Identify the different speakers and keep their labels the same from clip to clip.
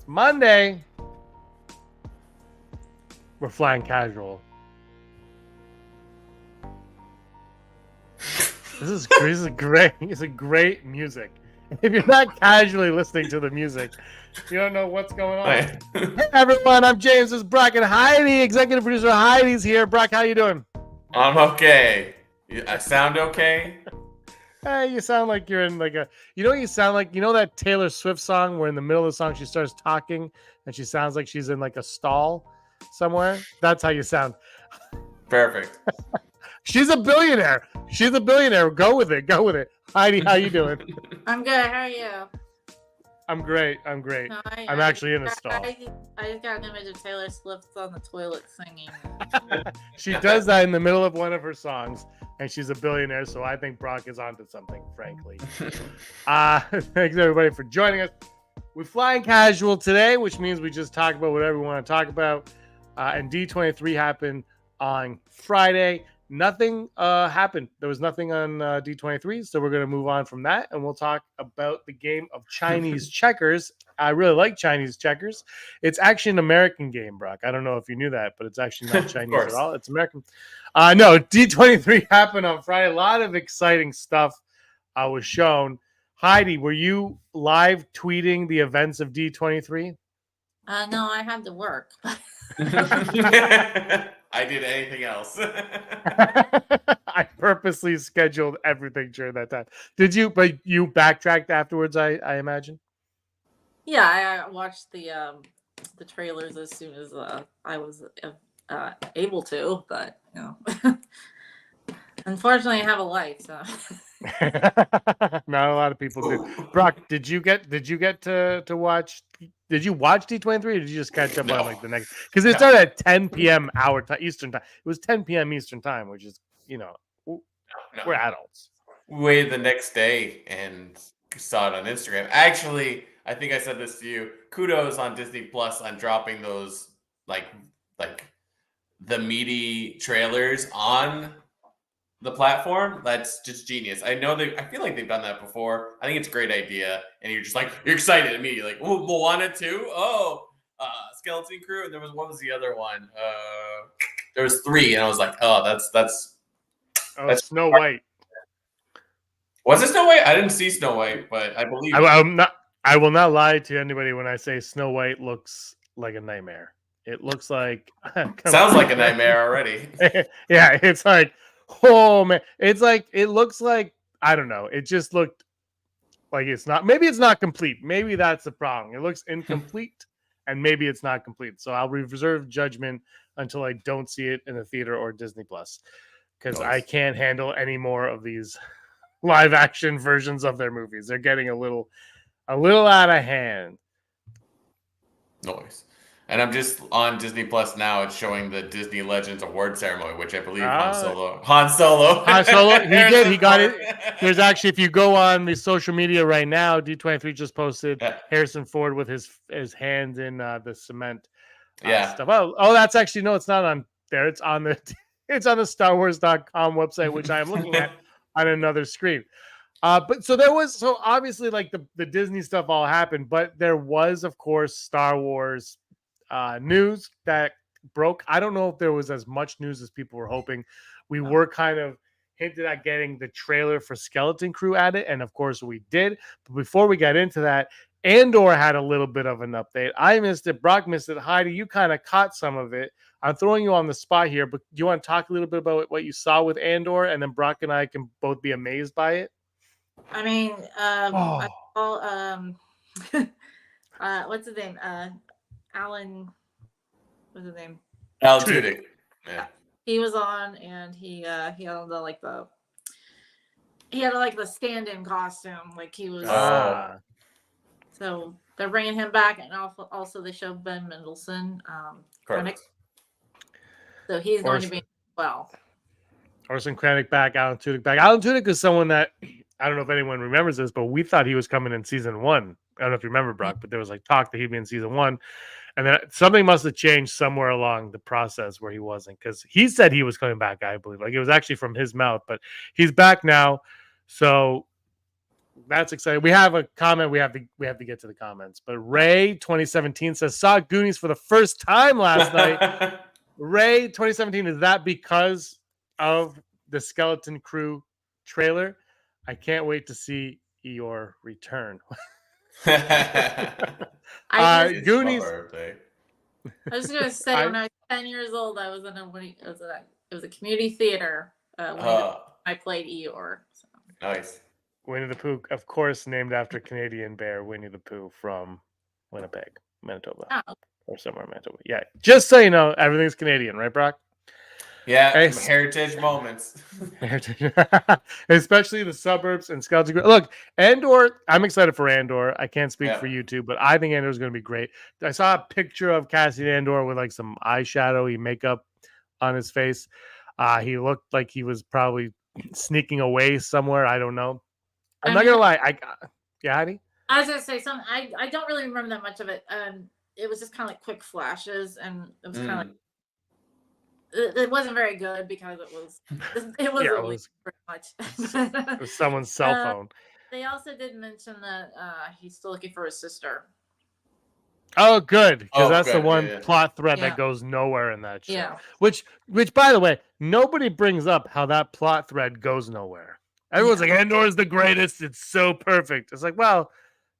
Speaker 1: Monday, we're flying casual. This is great. It's a great music. If you're not casually listening to the music, you don't know what's going on. Hey everyone, I'm James. This is Brock and Heidi. Executive producer Heidi's here. Brock, how you doing?
Speaker 2: I'm okay. I sound okay?
Speaker 1: Hey, you sound like you're in like a. You know what you sound like? You know that Taylor Swift song where in the middle of the song she starts talking and she sounds like she's in like a stall somewhere? That's how you sound.
Speaker 2: Perfect.
Speaker 1: She's a billionaire. She's a billionaire. Go with it. Go with it. Heidi, how you doing?
Speaker 3: I'm good. How are you?
Speaker 1: I'm great. I'm great.
Speaker 3: No,
Speaker 1: I'm actually in a stall.
Speaker 3: I just got an image of Taylor Swift on the toilet singing.
Speaker 1: She does that in the middle of one of her songs, and she's a billionaire, so I think Brock is onto something, frankly. Thanks, everybody, for joining us. We're flying casual today, which means we just talk about whatever we want to talk about. And D23 happened on Friday. Nothing happened. There was nothing on D23, so we're going to move on from that, and we'll talk about the game of Chinese checkers. I really like Chinese checkers. It's actually an American game, Brock. I don't know if you knew that, but it's actually not Chinese at all. It's American. No, D23 happened on Friday. A lot of exciting stuff was shown. Heidi, were you live tweeting the events of D23?
Speaker 3: No, I had to work.
Speaker 2: I did anything else.
Speaker 1: I purposely scheduled everything during that time. Did you? But you backtracked afterwards, I imagine.
Speaker 3: Yeah, I watched the trailers as soon as I was able to, but you know, unfortunately, I have a life, so.
Speaker 1: Not a lot of people do. Brock, did you get to watch? Did you watch D23 or did you just catch up on like the next? Because it started at 10 p.m. Eastern time. It was 10 p.m. Eastern time, which is, you know, we're adults.
Speaker 2: Waited the next day and saw it on Instagram. Actually, I think I said this to you. Kudos on Disney Plus on dropping those like the meaty trailers on the platform. That's just genius. I feel like they've done that before. I think it's a great idea, and you're just like, you're excited immediately, like, oh, Moana 2, Skeleton Crew, and what was the other one? There was 3, and I was like, oh, that's
Speaker 1: Snow White.
Speaker 2: Was it Snow White? I didn't see Snow White, but I believe
Speaker 1: I will not lie to anybody when I say Snow White looks like a nightmare. It looks like
Speaker 2: sounds like a nightmare already.
Speaker 1: Yeah, it's like, oh man, it's like, it looks like, I don't know, it just looked like it's not, maybe it's not complete, maybe that's the problem. It looks incomplete and maybe it's not complete, so I'll reserve judgment until I don't see it in the theater or Disney Plus, because I can't handle any more of these live action versions of their movies. They're getting a little out of hand.
Speaker 2: Noise. And I'm just on Disney Plus now. It's showing the Disney Legends Award ceremony, which I believe Han Solo.
Speaker 1: He did. He got it. There's actually, if you go on the social media right now, D23 just posted Harrison Ford with his hand in the cement. Stuff. Oh, that's actually, no, it's not on there. It's on the StarWars.com website, which I am looking at on another screen. But so obviously like the Disney stuff all happened, but there was, of course, Star Wars news that broke. I don't know if there was as much news as people were hoping. We were kind of hinted at getting the trailer for Skeleton Crew at it, and of course we did. But before we got into that, Andor had a little bit of an update. I missed it. Brock missed it. Heidi, you kind of caught some of it. I'm throwing you on the spot here, but do you want to talk a little bit about what you saw with Andor, and then Brock and I can both be amazed by it?
Speaker 3: I mean, I saw, what's his name? Alan, what's his name?
Speaker 2: Alan Tudyk. Yeah.
Speaker 3: He was on, and he had the stand-in costume, like he was. So they're bringing him back, and also they showed Ben Mendelsohn. So he's going to be well.
Speaker 1: Orson Krennic back, Alan Tudyk back. Alan Tudyk is someone that, I don't know if anyone remembers this, but we thought he was coming in season 1. I don't know if you remember, Brock, but there was like talk that he'd be in season 1. And then something must have changed somewhere along the process where he wasn't, because he said he was coming back, I believe. Like, it was actually from his mouth, but he's back now. So That's exciting. We have a comment. We have to get to the comments. But Ray 2017 says saw Goonies for the first time last night. Ray 2017, is that because of the Skeleton Crew trailer? I can't wait to see your return. Goonies.
Speaker 3: I was gonna say when I was 10 years old, I was in it was a community theater when I played Eeyore. So.
Speaker 2: Nice.
Speaker 1: Winnie the Pooh, of course, named after Canadian bear Winnie the Pooh from Winnipeg, Manitoba, or somewhere in Manitoba. Yeah, just so you know, everything's Canadian, right, Brock?
Speaker 2: Yeah, heritage moments.
Speaker 1: Especially the suburbs and Skeleton Crew. Look, Andor, I'm excited for Andor. I can't speak for you two, but I think Andor is going to be great. I saw a picture of Cassian Andor with like some eyeshadowy makeup on his face. He looked like he was probably sneaking away somewhere. I don't know. I'm not gonna lie. Yeah, honey.
Speaker 3: I was gonna say something. I don't really remember that much of it. It was just kind of like quick flashes, and it was kind of like it wasn't very good because it was pretty much.
Speaker 1: It was someone's cell phone.
Speaker 3: They also did mention that he's still looking for his sister.
Speaker 1: Oh, good, because that's the one plot thread that goes nowhere in that show.
Speaker 3: Yeah.
Speaker 1: Which, by the way, nobody brings up how that plot thread goes nowhere. Everyone's like, Andor is the greatest. It's so perfect. It's like, well,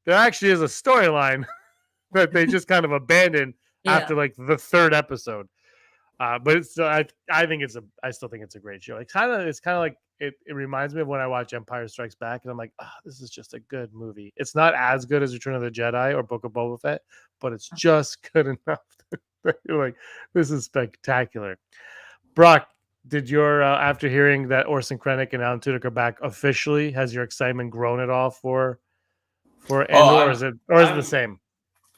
Speaker 1: there actually is a storyline that they just kind of abandoned after like the third episode. But it's I still think it's a great show. It's kind of like it reminds me of when I watch Empire Strikes Back, and I'm like, this is just a good movie. It's not as good as Return of the Jedi or Book of Boba Fett, but it's just good enough. You're like, this is spectacular. Brock, did your after hearing that Orson Krennic and Alan Tudyk are back officially, has your excitement grown at all for Andor, or is it the same?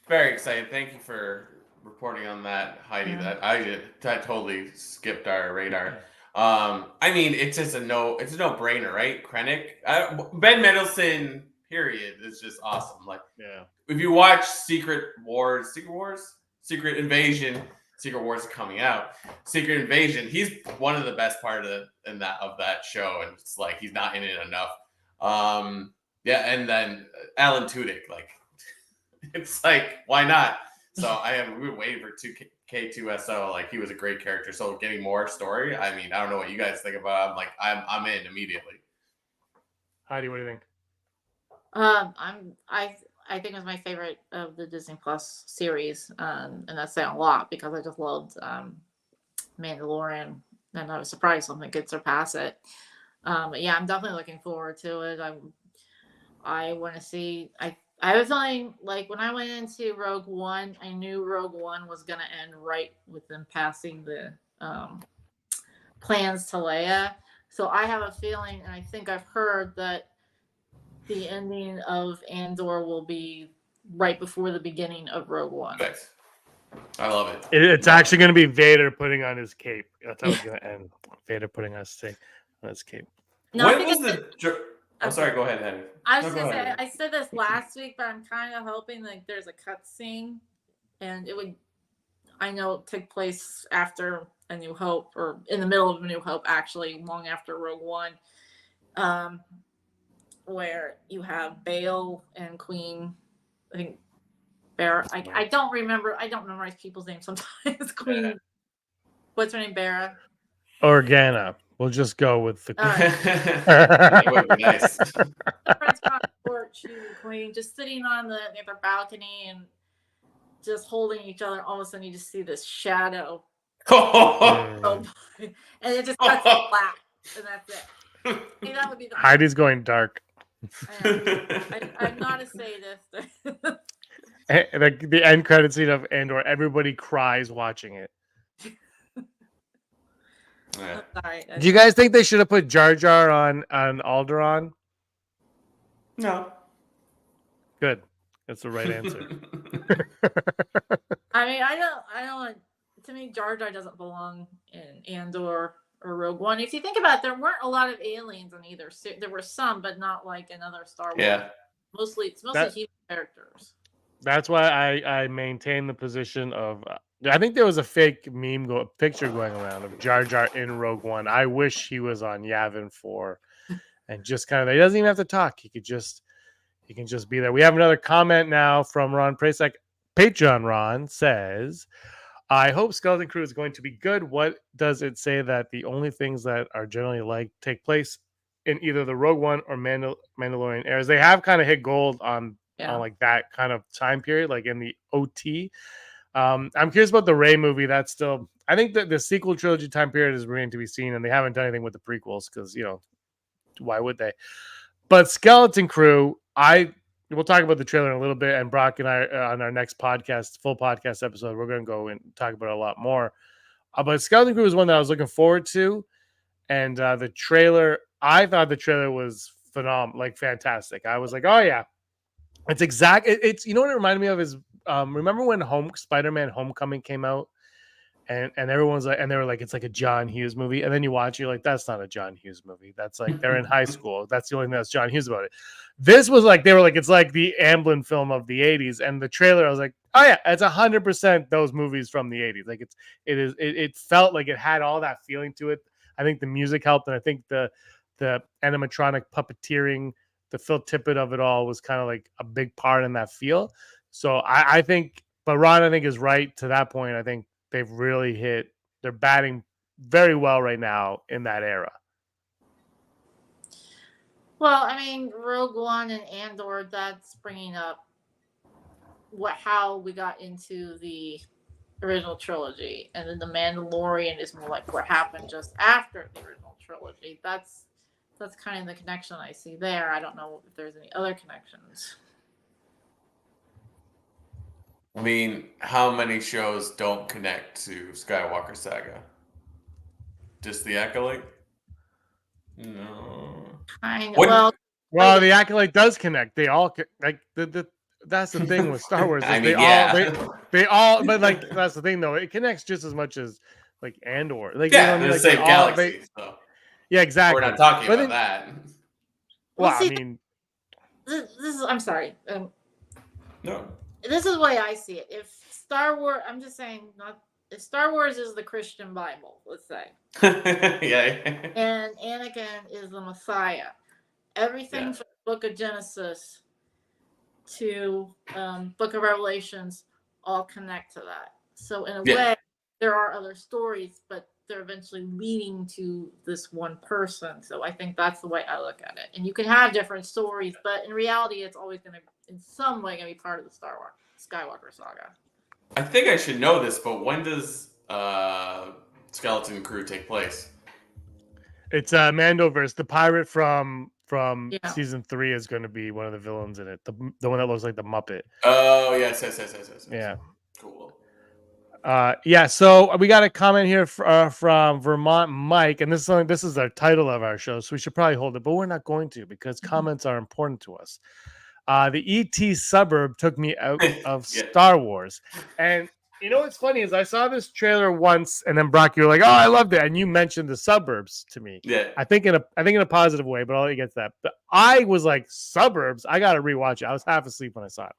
Speaker 2: Very excited. Thank you for reporting on that, Heidi. That totally skipped our radar. I mean, it's just a no-brainer, right? Krennic, Ben Mendelsohn, period, is just awesome. Like, if you watch Secret Invasion. Secret Wars is coming out. Secret Invasion. He's one of the best part of that show, and it's like he's not in it enough. And then Alan Tudyk, like, it's like, why not? So we've been waiting for K2SO. Like, he was a great character. So getting more story. I mean, I don't know what you guys think about. I'm like, I'm in immediately.
Speaker 1: Heidi, what do you think?
Speaker 3: I think it was my favorite of the Disney Plus series, and that's saying a lot because I just loved Mandalorian, and I was surprised something could surpass it. But yeah, I'm definitely looking forward to it. I want to see. I was feeling like when I went into Rogue One, I knew Rogue One was going to end right with them passing the plans to Leia. So I have a feeling, and I think I've heard that the ending of Andor will be right before the beginning of Rogue One.
Speaker 2: Nice. I love it.
Speaker 1: It's actually going to be Vader putting on his cape. That's how it's going to end. Vader putting on his cape.
Speaker 2: No, I'm sorry. Go ahead, Henry.
Speaker 3: I was going to say, I said this last week, but I'm kind of hoping like there's a cutscene, and it would, I know it took place after A New Hope, or in the middle of A New Hope, actually, long after Rogue One. Where you have Bail and Queen, I think Barra. I don't remember. I don't memorize people's names sometimes. Queen, what's her name? Barra.
Speaker 1: Organa. We'll just go with the
Speaker 2: Queen. Nice.
Speaker 3: Prince Consort, Queen, just sitting on their balcony and just holding each other. All of a sudden, you just see this shadow, and it just cuts black, and that's it. Hey, that would be the
Speaker 1: Heidi's going dark.
Speaker 3: I'm not a sadist.
Speaker 1: The end credit scene of Andor, everybody cries watching it.
Speaker 3: Sorry.
Speaker 1: Do you guys think they should have put Jar Jar on Alderaan?
Speaker 2: No.
Speaker 1: Good. That's the right answer.
Speaker 3: I mean, I don't. To me, Jar Jar doesn't belong in Andor or Rogue One. If you think about it, there weren't a lot of aliens in either. There were some, but not like another Star Wars.
Speaker 2: Yeah.
Speaker 3: It's mostly human characters.
Speaker 1: That's why I maintain the position of. I think there was a fake picture going around of Jar Jar in Rogue One. I wish he was on Yavin 4, and just kind of he doesn't even have to talk. He could just He can just be there. We have another comment now from Ron Prasek. Patreon Ron says, I hope Skeleton Crew is going to be good. What does it say that the only things that are generally like take place in either the Rogue One or Mandalorian eras? They have kind of hit gold on like that kind of time period, like in the OT. I'm curious about the Rey movie. That's still, I think that the sequel trilogy time period is remaining to be seen, and they haven't done anything with the prequels because, why would they? But Skeleton Crew, we'll talk about the trailer in a little bit, and Brock and I on our next podcast, full podcast episode, we're going to go and talk about it a lot more. But Skeleton Crew is one that I was looking forward to, and the trailer, I thought the trailer was phenomenal, like fantastic. I was like, oh yeah, it's exact. It's what it reminded me of is remember when Spider-Man Homecoming came out, and everyone's like, and they were like, it's like a John Hughes movie, and then you watch, you're like, that's not a John Hughes movie. That's like they're in high school. That's the only thing that's John Hughes about it. This was like, they were like, it's like the Amblin film of the '80s, and the trailer, I was like, oh yeah, it's 100% those movies from the '80s. Like it felt like it had all that feeling to it. I think the music helped, and I think the animatronic puppeteering, the Phil Tippett of it all was kind of like a big part in that feel. So I think, but Ron, I think, is right to that point. I think they've really they're batting very well right now in that era.
Speaker 3: Well, I mean, Rogue One and Andor, that's bringing up how we got into the original trilogy. And then The Mandalorian is more like what happened just after the original trilogy. That's kind of the connection I see there. I don't know if there's any other connections.
Speaker 2: I mean, how many shows don't connect to Skywalker Saga? Just The Acolyte? No.
Speaker 1: Well, The Acolyte does connect. They all like that's the thing with Star Wars. Is they all, but like that's the thing though. It connects just as much as like Andor. Like
Speaker 2: the
Speaker 1: like,
Speaker 2: same galaxy.
Speaker 1: Yeah, exactly.
Speaker 2: We're not talking about that.
Speaker 1: Well, I mean,
Speaker 3: this is. I'm sorry.
Speaker 2: No.
Speaker 3: This is the way I see it. If Star Wars, I'm just saying, if Star Wars is the Christian Bible, let's say,
Speaker 2: yeah,
Speaker 3: and Anakin is the Messiah, everything from the Book of Genesis to Book of Revelations all connect to that. So in a way, there are other stories, but they're eventually leading to this one person. So I think that's the way I look at it. And you can have different stories, but in reality, it's always going to, in some way, going to be part of the Skywalker saga.
Speaker 2: I think I should know this, but when does Skeleton Crew take place?
Speaker 1: It's Mandoverse. The pirate from season 3 is going to be one of the villains in it. The one that looks like the Muppet.
Speaker 2: Oh yes.
Speaker 1: Yeah.
Speaker 2: Cool.
Speaker 1: So we got a comment here from Vermont Mike, and this is the title of our show, so we should probably hold it, but we're not going to because comments are important to us. The ET suburb took me out of Star Wars, and what's funny is I saw this trailer once, and then Brock, you're like, "Oh, I loved it," and you mentioned the suburbs to me.
Speaker 2: Yeah,
Speaker 1: I think in a positive way, but I'll get to that. But I was like, suburbs. I got to rewatch it. I was half asleep when I saw it.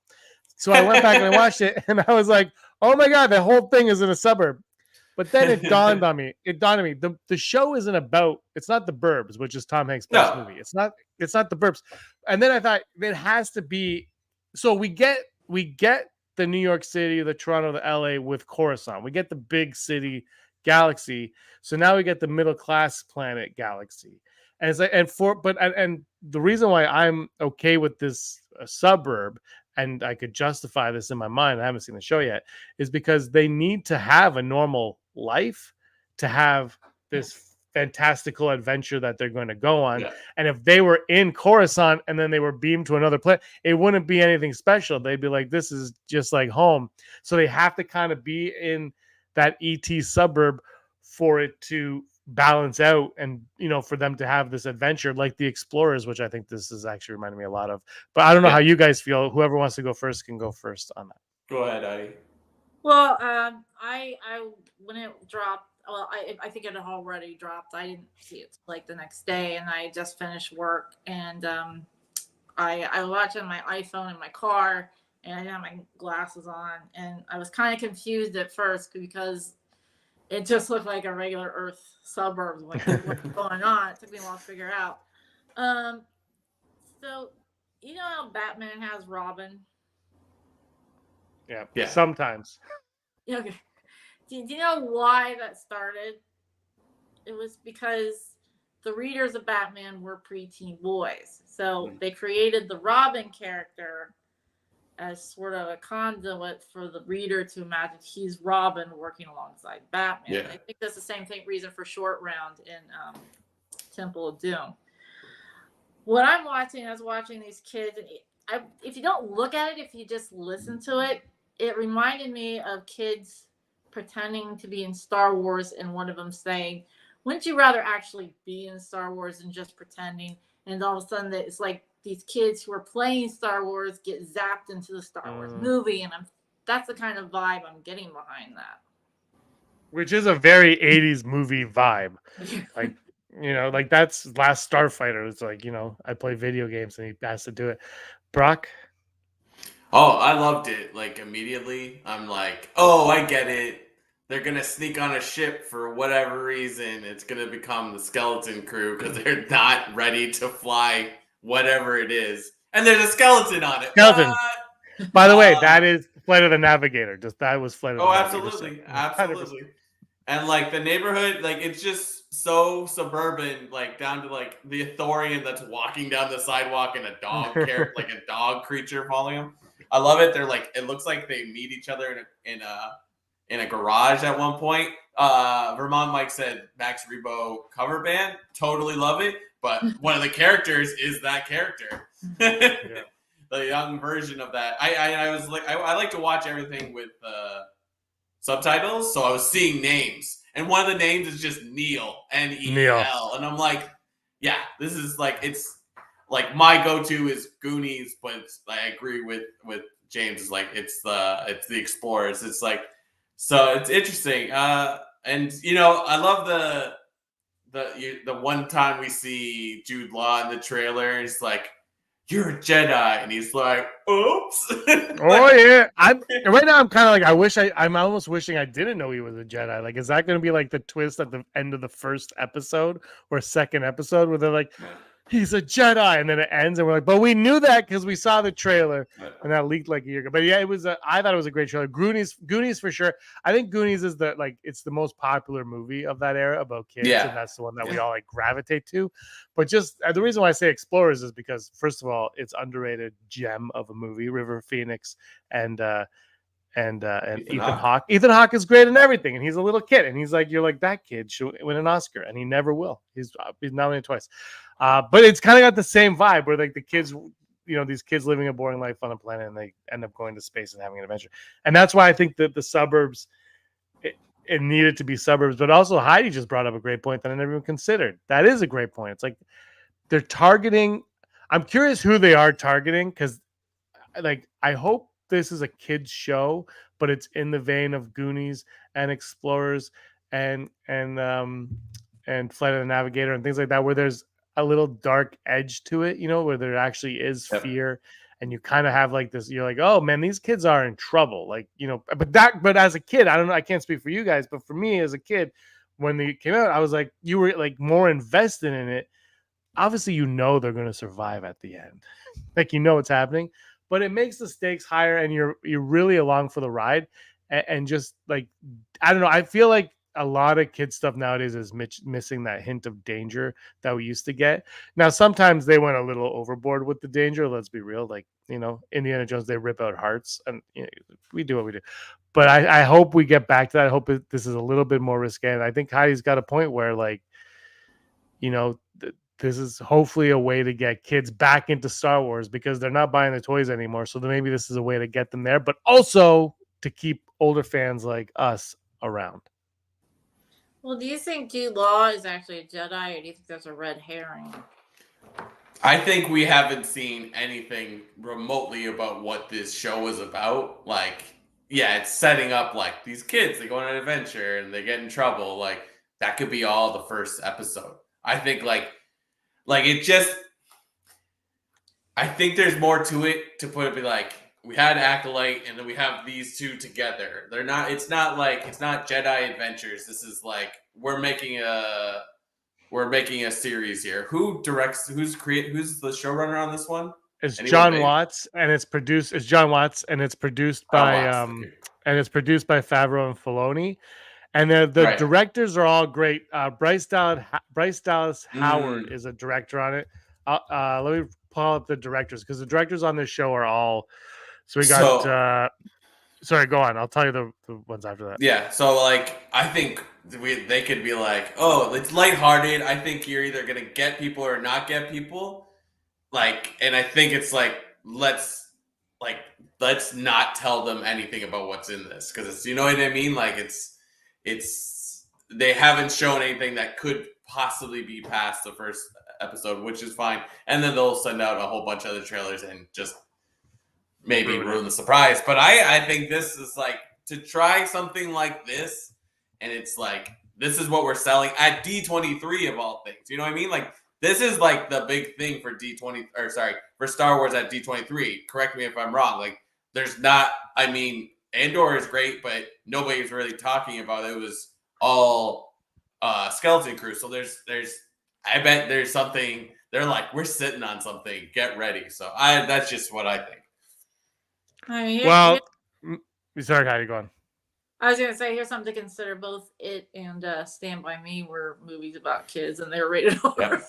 Speaker 1: So I went back and I watched it, and I was like, "Oh my god, the whole thing is in a suburb." But then it dawned on me. The show isn't about. It's not The Burbs, which is Tom Hanks' best movie. It's not The Burbs. And then I thought it has to be. So we get the New York City, the Toronto, the LA with Coruscant. We get the big city galaxy. So now we get the middle class planet galaxy. And it's like, and the reason why I'm okay with this suburb, and I could justify this in my mind, I haven't seen the show yet, is because they need to have a normal life to have this fantastical adventure that they're going to go on. Yeah. And if they were in Coruscant and then they were beamed to another planet, it wouldn't be anything special. They'd be like, this is just like home. So they have to kind of be in that ET suburb for it to balance out and for them to have this adventure like the Explorers, which I think this is actually reminding me a lot of. But I don't know how you guys feel. Whoever wants to go first can go first on that.
Speaker 2: Go ahead, Adi.
Speaker 3: Well, I when it dropped, well, I think it had already dropped. I didn't see it like the next day, and I just finished work, and I watched it on my iPhone in my car, and I had my glasses on, and I was kind of confused at first because it just looked like a regular Earth suburbs. Like, what's going on? It took me a while to figure out. So You know how Batman has Robin?
Speaker 1: Yeah.
Speaker 2: Yeah.
Speaker 1: Sometimes.
Speaker 3: Okay. Do you know why that started? It was because the readers of Batman were preteen boys. So they created the Robin character as sort of a conduit for the reader to imagine he's Robin working alongside Batman.
Speaker 2: Yeah.
Speaker 3: I think that's the same reason for Short Round in Temple of Doom. What I'm watching, I was watching these kids, and if you don't look at it, if you just listen to it, it reminded me of kids pretending to be in Star Wars and one of them saying, wouldn't you rather actually be in Star Wars than just pretending? And all of a sudden, it's like these kids who are playing Star Wars get zapped into the Star Wars movie, and that's the kind of vibe I'm getting behind that.
Speaker 1: Which is a very 80s movie vibe. Like, like that's Last Starfighter. It's like, I play video games and he has to do it. Brock?
Speaker 2: Oh, I loved it. Like, immediately, I'm like, oh, I get it. They're going to sneak on a ship for whatever reason. It's going to become the skeleton crew because they're not ready to fly whatever it is. And there's a skeleton on it.
Speaker 1: Skeleton.
Speaker 2: What?
Speaker 1: By the way, that is Flight of the Navigator. That was Flight of the Navigator.
Speaker 2: Absolutely. Absolutely. 100%. And, like, the neighborhood, like, it's just so suburban, like, down to, like, the Ithorian that's walking down the sidewalk and a dog like a dog creature following him. I love it. They're like, it looks like they meet each other in a garage at one point. Vermont Mike said Max Rebo cover band. Totally love it. But one of the characters is that character. Yeah. The young version of that. I was like, I like to watch everything with subtitles, so I was seeing names, and one of the names is just Neil, N-E-L, and I'm like, yeah, this is like, it's like my go-to is Goonies, but I agree with James. Is like it's the Explorers. It's like, so it's interesting, and I love the one time we see Jude Law in the trailer. He's like, you're a Jedi, and he's like, oops.
Speaker 1: Oh yeah, right now I'm kind of like, I'm almost wishing I didn't know he was a Jedi. Like, is that going to be like the twist at the end of the first episode or second episode where they're like, he's a Jedi, and then it ends, and we're like, but we knew that because we saw the trailer, and that leaked like a year ago. But yeah, I thought it was a great trailer. Goonies for sure. I think Goonies is it's the most popular movie of that era about kids, and that's the one that we all like gravitate to. But just the reason why I say Explorers is because, first of all, it's underrated gem of a movie. River Phoenix and Ethan Hawke. Ethan Hawke is great in everything, and he's a little kid, and he's like, you're like, that kid should win an Oscar, and he never will. He's nominated twice, but it's kind of got the same vibe where like the kids, these kids living a boring life on a planet, and they end up going to space and having an adventure, and that's why I think that the suburbs, it needed to be suburbs, but also Heidi just brought up a great point that I never even considered. That is a great point. It's like they're targeting. I'm curious who they are targeting, because like I hope this is a kids show, but it's in the vein of Goonies and Explorers and Flight of the Navigator and things like that, where there's a little dark edge to it, where there actually is fear, and you kind of have like this, you're like, oh man, these kids are in trouble, like, but as a kid, I don't know, I can't speak for you guys, but for me as a kid, when they came out, I was like, you were like more invested in it. Obviously, they're going to survive at the end, like what's happening, but it makes the stakes higher, and you're really along for the ride, and just like, I don't know, I feel like a lot of kid stuff nowadays is missing that hint of danger that we used to get. Now, sometimes they went a little overboard with the danger. Let's be real, like Indiana Jones, they rip out hearts, and we do what we do. But I hope we get back to that. I hope this is a little bit more risque. And I think Heidi's got a point where, like, this is hopefully a way to get kids back into Star Wars because they're not buying the toys anymore. So then maybe this is a way to get them there, but also to keep older fans like us around.
Speaker 3: Well, do you think Jude Law is actually a Jedi, or do you think that's a red herring?
Speaker 2: I think we haven't seen anything remotely about what this show is about. Like, yeah, it's setting up like these kids, they go on an adventure and they get in trouble. Like, that could be all the first episode. I think like it just, I think there's more to it to put it, be like, we had Acolyte and then we have these two together. It's not Jedi Adventures. This is like, we're making a series here. Who's the showrunner on this one?
Speaker 1: It's John Watts, and it's produced. It's John Watts, and it's produced by and it's produced by Favreau and Filoni. And the directors are all great. Bryce Dallas Howard is a director on it. Let me pull up the directors, because the directors on this show are all. So we got. Sorry, go on. I'll tell you the ones after that.
Speaker 2: Yeah. So like, I think they could be like, oh, it's lighthearted. I think you're either gonna get people or not get people. Like, and I think it's like, let's not tell them anything about what's in this, because it's, you know what I mean? Like, it's they haven't shown anything that could possibly be past the first episode, which is fine. And then they'll send out a whole bunch of other trailers and just maybe ruin the surprise. But I think this is like, to try something like this, and it's like, this is what we're selling at D23 of all things. You know what I mean? Like, this is like the big thing for for Star Wars at D23. Correct me if I'm wrong. Like, there's not, I mean, Andor is great, but nobody's really talking about it. It was all Skeleton Crew. So I bet there's something, they're like, we're sitting on something, get ready. So that's just what I think.
Speaker 1: Sorry, how are you going?
Speaker 3: I was going to say, here's something to consider. Both it and Stand By Me were movies about kids, and they were rated R.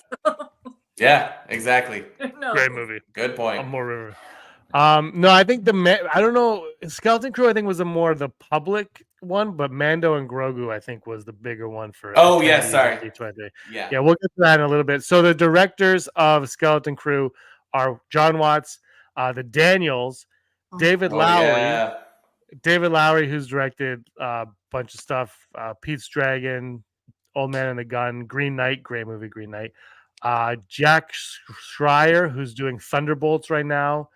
Speaker 2: Yeah, exactly.
Speaker 3: No.
Speaker 1: Great movie.
Speaker 2: Good point.
Speaker 1: No, I think I don't know. Skeleton Crew, I think, was the public one, but Mando and Grogu, I think, was the bigger one for.
Speaker 2: Oh, yeah, sorry.
Speaker 1: Yeah, we'll get to that in a little bit. So the directors of Skeleton Crew are John Watts, the Daniels, David Lowery.
Speaker 2: Yeah.
Speaker 1: David Lowery, who's directed a bunch of stuff, Pete's Dragon, Old Man and the Gun, Green Knight, great movie, Green Knight. Jack Schreier, who's doing Thunderbolts right now.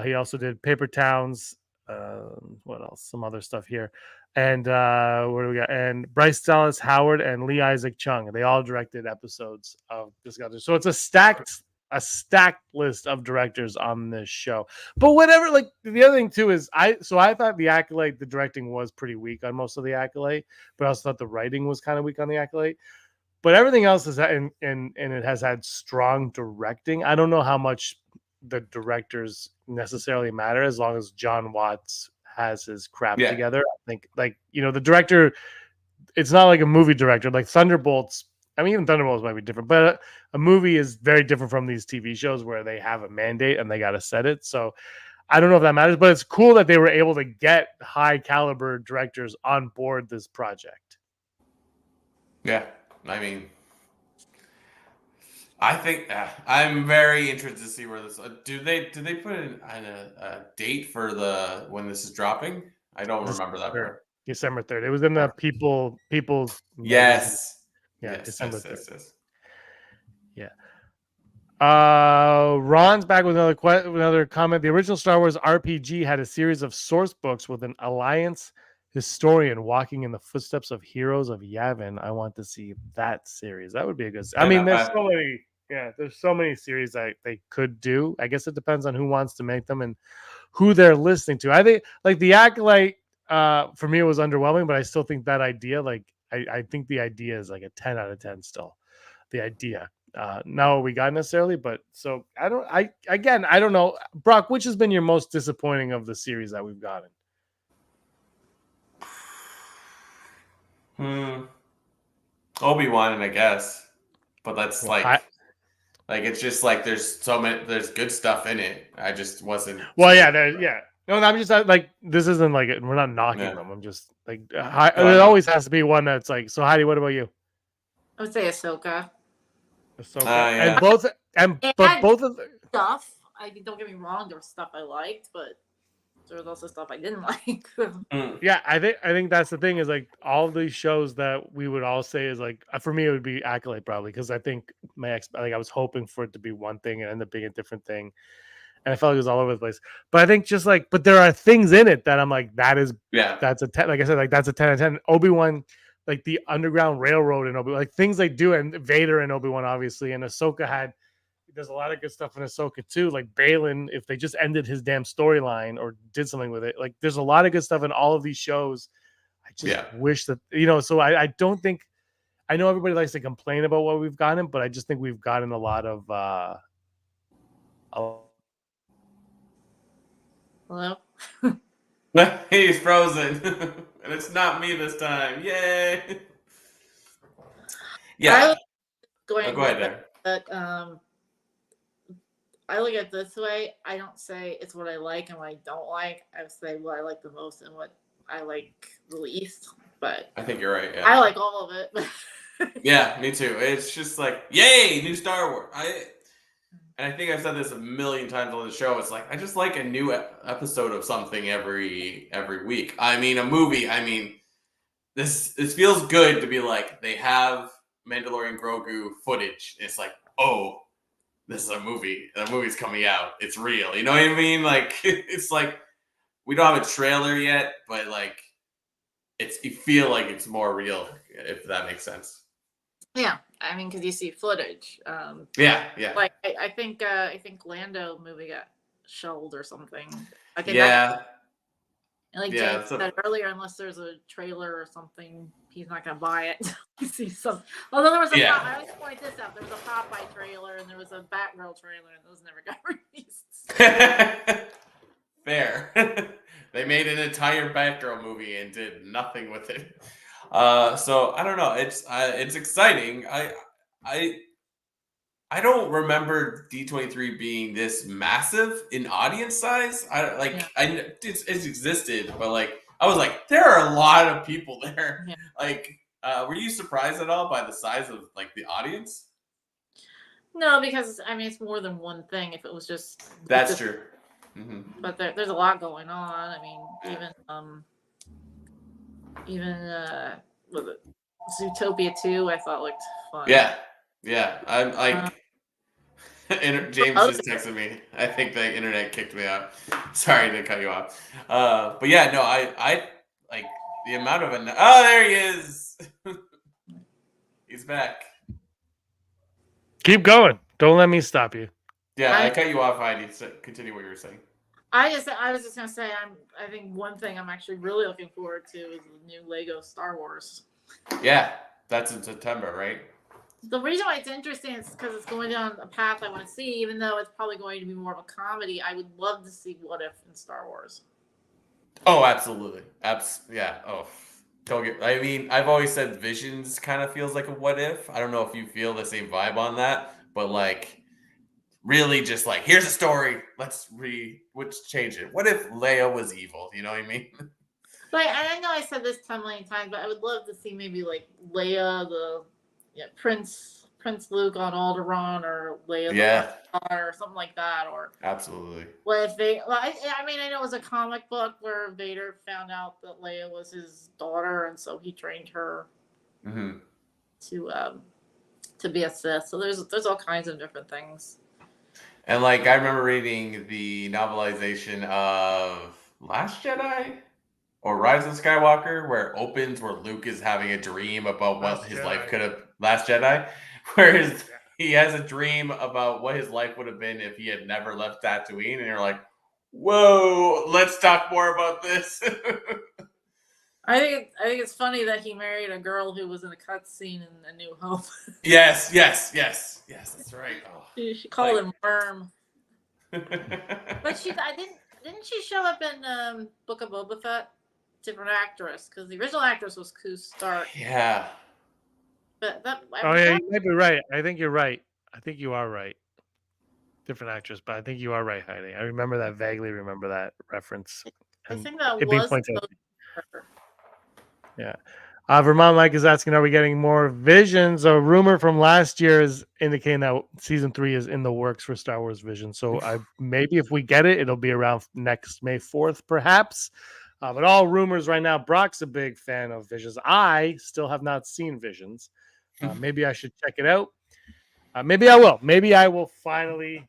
Speaker 1: He also did Paper Towns. What else? Some other stuff here. And what do we got? And Bryce Dallas Howard and Lee Isaac Chung. They all directed episodes of Discovery. So it's a stacked list of directors on this show. But whatever, like, the other thing too is I thought the directing was pretty weak on most of the Acolyte, but I also thought the writing was kind of weak on the Acolyte. But everything else is and it has had strong directing. I don't know how much the directors necessarily matter, as long as John Watts has his crap together. I think, like, the director, it's not like a movie director like Thunderbolts. I mean, even Thunderbolts might be different, but a movie is very different from these TV shows where they have a mandate and they got to set it. So I don't know if that matters, but it's cool that they were able to get high caliber directors on board this project.
Speaker 2: Yeah. I mean, I think I'm very interested to see where this. Do they put in a date for when this is dropping? I don't remember that part.
Speaker 1: December 3rd. It was in the people.
Speaker 2: Yes.
Speaker 1: Yeah,
Speaker 2: yes,
Speaker 1: December 3rd.
Speaker 2: Yes.
Speaker 1: Yeah. Ron's back with another comment. The original Star Wars RPG had a series of source books with an Alliance historian walking in the footsteps of heroes of Yavin. I want to see that series. That would be a good. I mean, there's so many. Yeah, there's so many series that they could do. I guess it depends on who wants to make them and who they're listening to. I think, like, the Acolyte, for me, it was underwhelming, but I still think that idea, like, I think the idea is like a 10 out of 10 still. The idea. Not what we got necessarily, but so I don't know. Brock, which has been your most disappointing of the series that we've gotten?
Speaker 2: Obi-Wan, I guess. But that's it's just like there's good stuff in it. I just wasn't.
Speaker 1: Well, yeah. No, I'm just like, this isn't like we're not knocking them. I'm just like, there always has to be one that's like. So, Heidi, what about you?
Speaker 3: I would say Ahsoka.
Speaker 2: Yeah.
Speaker 1: And both of the
Speaker 3: stuff. Don't get me wrong. There was stuff I liked, but there was also stuff I didn't like.
Speaker 1: Yeah, I think that's the thing, is like all of these shows that we would all say is like, for me it would be Acolyte probably, because I think I was hoping for it to be one thing and end up being a different thing. And I felt like it was all over the place. But I think just like, but there are things in it that I'm like, that's a 10. Like I said, like that's a 10 out of 10. Obi-Wan, like the Underground Railroad in Obi-Wan, like things they do, and Vader and Obi-Wan, obviously. And Ahsoka there's a lot of good stuff in Ahsoka too. Like Balin, if they just ended his damn storyline or did something with it, like there's a lot of good stuff in all of these shows. I just wish that, so I don't think, I know everybody likes to complain about what we've gotten, but I just think we've gotten a lot of
Speaker 3: Hello?
Speaker 2: He's frozen. And it's not me this time. Yay! Yeah.
Speaker 3: Go ahead,
Speaker 2: there.
Speaker 3: but I look at it this way. I don't say it's what I like and what I don't like. I say what I like the most and what I like the least. But
Speaker 2: I think you're right. Yeah.
Speaker 3: I like all of it.
Speaker 2: Yeah, me too. It's just like, yay, new Star Wars. And I think I've said this a million times on the show. It's like I just like a new episode of something every week. I mean, a movie. I mean, this feels good to be like they have Mandalorian Grogu footage. It's like, oh, this is a movie. The movie's coming out. It's real. You know what I mean? Like it's like we don't have a trailer yet, but like you feel like it's more real, if that makes sense.
Speaker 3: Yeah, I mean, because you see footage.
Speaker 2: Yeah.
Speaker 3: Like I think Lando movie got shelved or something. I think like James said earlier, unless there's a trailer or something, he's not gonna buy it. You see some. Although there was I always point this out. There was a Popeye trailer and there was a Batgirl trailer, and those never got released.
Speaker 2: Fair. They made an entire Batgirl movie and did nothing with it. So I don't know. It's exciting. I don't remember D23 being this massive in audience size. It's existed, but like I was like, there are a lot of people there. Yeah. Like, were you surprised at all by the size of like the audience?
Speaker 3: No, because I mean it's more than one thing. If it was just
Speaker 2: that's true.
Speaker 3: Mm-hmm. But there's a lot going on. I mean, even was it Zootopia 2? I thought looked fun.
Speaker 2: Yeah. I'm like. James just texted me. I think the internet kicked me out. Sorry to cut you off. But yeah, no, I like the amount of oh, there he is. He's back.
Speaker 1: Keep going. Don't let me stop you.
Speaker 2: Yeah, I cut you off, Heidi. So continue what you were saying.
Speaker 3: I was just gonna say I think one thing I'm actually really looking forward to is the new Lego Star Wars.
Speaker 2: Yeah, that's in September, right?
Speaker 3: The reason why it's interesting is because it's going down a path I want to see, even though it's probably going to be more of a comedy. I would love to see What If in Star Wars.
Speaker 2: Oh, absolutely. Yeah. Oh, don't get. I mean, I've always said Visions kind of feels like a What If. I don't know if you feel the same vibe on that, but like, really, just like here's a story. Let's change it. What if Leia was evil? You know what I mean?
Speaker 3: Like, I know I said this a million times, but I would love to see maybe like Leia Prince Luke on Alderaan, or Leia the daughter, or something like that, or
Speaker 2: absolutely.
Speaker 3: What if they? Well, I mean, I know it was a comic book where Vader found out that Leia was his daughter, and so he trained her to be a Sith. So there's all kinds of different things.
Speaker 2: And like I remember reading the novelization of Last Jedi or Rise of Skywalker, where it opens where Luke is having a dream about what his life could have. Last Jedi, where he has a dream about what his life would have been if he had never left Tatooine, and you're like, whoa, let's talk more about this.
Speaker 3: I think it's funny that he married a girl who was in a cutscene in A New Hope.
Speaker 2: Yes, that's right. Oh,
Speaker 3: she called him Worm. But didn't she show up in Book of Boba Fett? Different actress, because the original actress was Koo Stark.
Speaker 2: Yeah.
Speaker 3: But
Speaker 1: you might be right. I think you're right. I think you are right. Different actress, but I think you are right, Heidi. I vaguely remember that reference.
Speaker 3: I think that was her.
Speaker 1: Yeah. Vermont Mike is asking, are we getting more Visions? A rumor from last year is indicating that season 3 is in the works for Star Wars Vision. So maybe if we get it, it'll be around next May 4th, perhaps. But all rumors right now. Brock's a big fan of Visions. I still have not seen Visions. Maybe I should check it out. Maybe I will. Maybe I will finally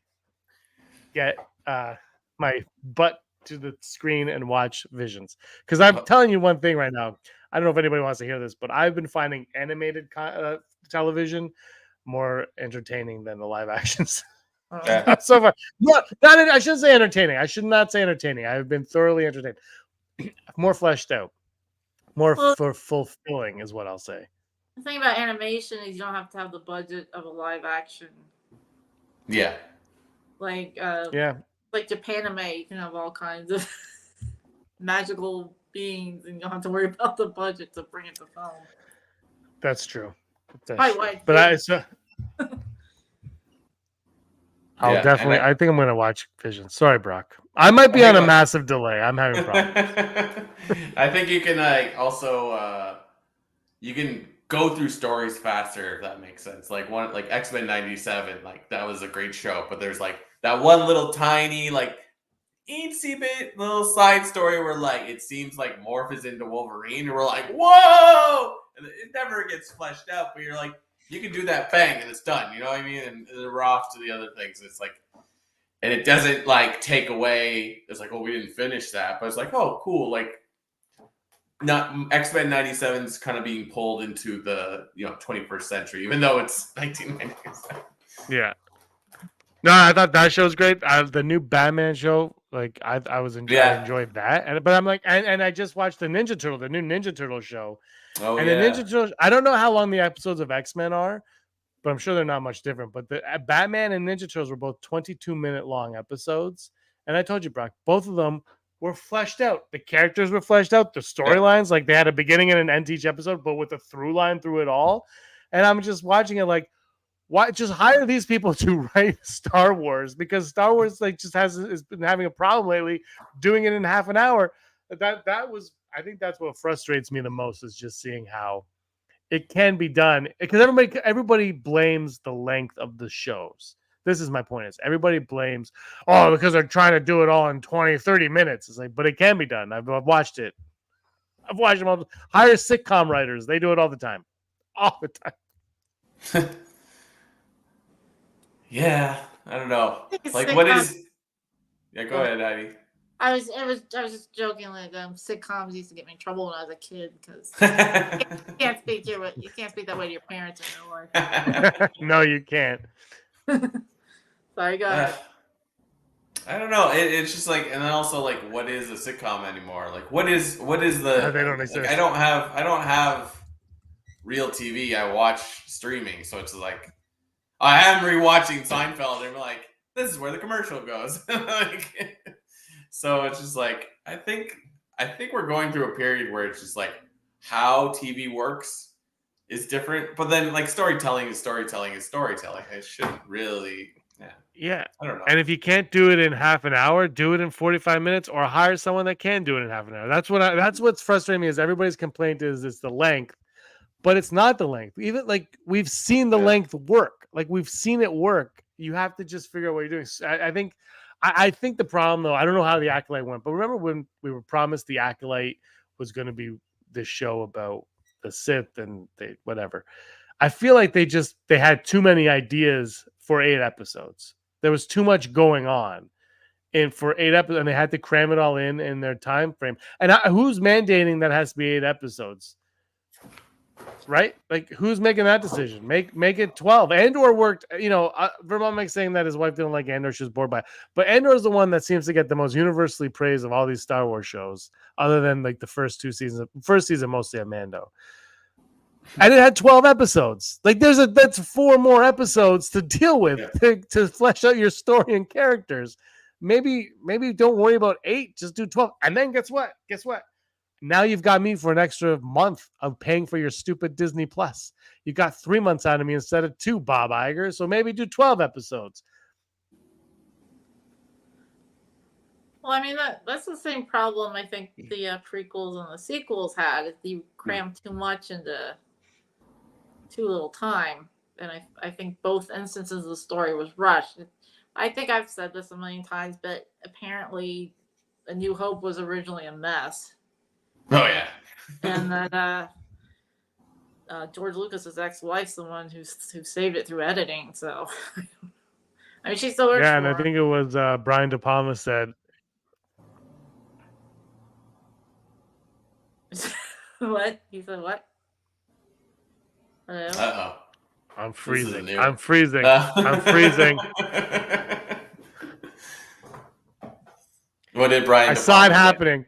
Speaker 1: get my butt to the screen and watch Visions. Because I'm telling you one thing right now. I don't know if anybody wants to hear this, but I've been finding animated television more entertaining than the live actions. So far. I shouldn't say entertaining. I should not say entertaining. I've been thoroughly entertained. More fleshed out. More fulfilling is what I'll say.
Speaker 3: The thing about animation is you don't have to have the budget of a live action.
Speaker 2: Yeah.
Speaker 3: Like like Japanime, you can have all kinds of magical beings, and you don't have to worry about the budget to bring it to film.
Speaker 1: That's true.
Speaker 3: Probably why it's
Speaker 1: But I'll definitely. I think I'm gonna watch Vision. Sorry, Brock. I might be on a massive delay. I'm having problems.
Speaker 2: I think you can also you can go through stories faster if that makes sense. Like X-Men '97, like that was a great show, but there's like that one little tiny like eensy bit little side story where like it seems like Morph is into Wolverine, and we're like, whoa! And it never gets fleshed out, but you're like, you can do that, bang, and it's done. You know what I mean? And we're off to the other things. It's like, and it doesn't like take away. It's like, oh, we didn't finish that, but it's like, oh, cool. Like, not X-Men '97 is kind of being pulled into the 21st century, even though it's 1997.
Speaker 1: Yeah. No, I thought that show's great. The new Batman show, like I was enjoyed that. But I'm like, and I just watched the new Ninja Turtle show.
Speaker 2: Oh,
Speaker 1: and
Speaker 2: yeah.
Speaker 1: the Ninja Turtles, I don't know how long the episodes of X-Men are, but I'm sure they're not much different. But the Batman and Ninja Turtles were both 22-minute long episodes. And I told you, Brock, both of them were fleshed out. The characters were fleshed out. The storylines, like they had a beginning and an end to each episode, but with a through line through it all. And I'm just watching it like, why just hire these people to write Star Wars? Because Star Wars like just has been having a problem lately doing it in half an hour. That was, I think that's what frustrates me the most, is just seeing how it can be done, because everybody blames the length of the shows. This is my point, is everybody blames, because they're trying to do it all in 20-30 minutes. It's like, but it can be done. I've watched it. I've watched them all. Hire sitcom writers. They do it all the time.
Speaker 2: Yeah, I don't know. Like, what is? Yeah, go ahead, Heidi.
Speaker 3: I was just joking. Like, sitcoms used to get me in trouble when I was a kid because you can't speak that way to your parents in real life.
Speaker 1: No, you can't.
Speaker 3: Sorry, go ahead.
Speaker 2: I don't know. It's just like, and then also like, what is a sitcom anymore? Like, what is the?
Speaker 1: They don't exist.
Speaker 2: Like, I don't have real TV. I watch streaming, so it's like, I am rewatching Seinfeld, and we're like, this is where the commercial goes. Like, so it's just like, I think we're going through a period where it's just like how TV works is different, but then like storytelling is storytelling. It shouldn't really.
Speaker 1: Yeah.
Speaker 2: I don't know.
Speaker 1: And if you can't do it in half an hour, do it in 45 minutes, or hire someone that can do it in half an hour. That's what's frustrating me, is everybody's complaint is it's the length, but it's not the length. Even like we've seen the length work. Like we've seen it work. You have to just figure out what you're doing. I think the problem, though, I don't know how the Acolyte went, but remember when we were promised the Acolyte was going to be this show about the Sith and whatever. I feel like they had too many ideas for 8 episodes. There was too much going on, and for 8 episodes, and they had to cram it all in their time frame. And who's mandating that has to be 8 episodes? Right? Like, who's making that decision? Make it 12. Andor worked. Vermont makes saying that his wife didn't like Andor; she was bored by it. But Andor is the one that seems to get the most universally praise of all these Star Wars shows, other than like the first 2 seasons. First season mostly on Mando. And it had 12 episodes. Like that's 4 more episodes to deal with to flesh out your story and characters. Maybe don't worry about 8, just do 12. And then guess what? Now you've got me for an extra month of paying for your stupid Disney Plus. You got 3 months out of me instead of 2, Bob Iger. So maybe do 12 episodes.
Speaker 3: Well, I mean, that's the same problem I think the prequels and the sequels had. Is you cram too much into too little time, and I think both instances of the story was rushed. I think I've said this a million times, but apparently A New Hope was originally a mess.
Speaker 2: Oh yeah.
Speaker 3: And that George Lucas's ex-wife's the one who saved it through editing. So I mean, she still works.
Speaker 1: Yeah, and I think it was Brian De Palma said.
Speaker 3: What? He said what? Hello?
Speaker 2: Uh-oh.
Speaker 1: I'm freezing. I'm freezing.
Speaker 2: What did Brian?
Speaker 1: I saw it happening.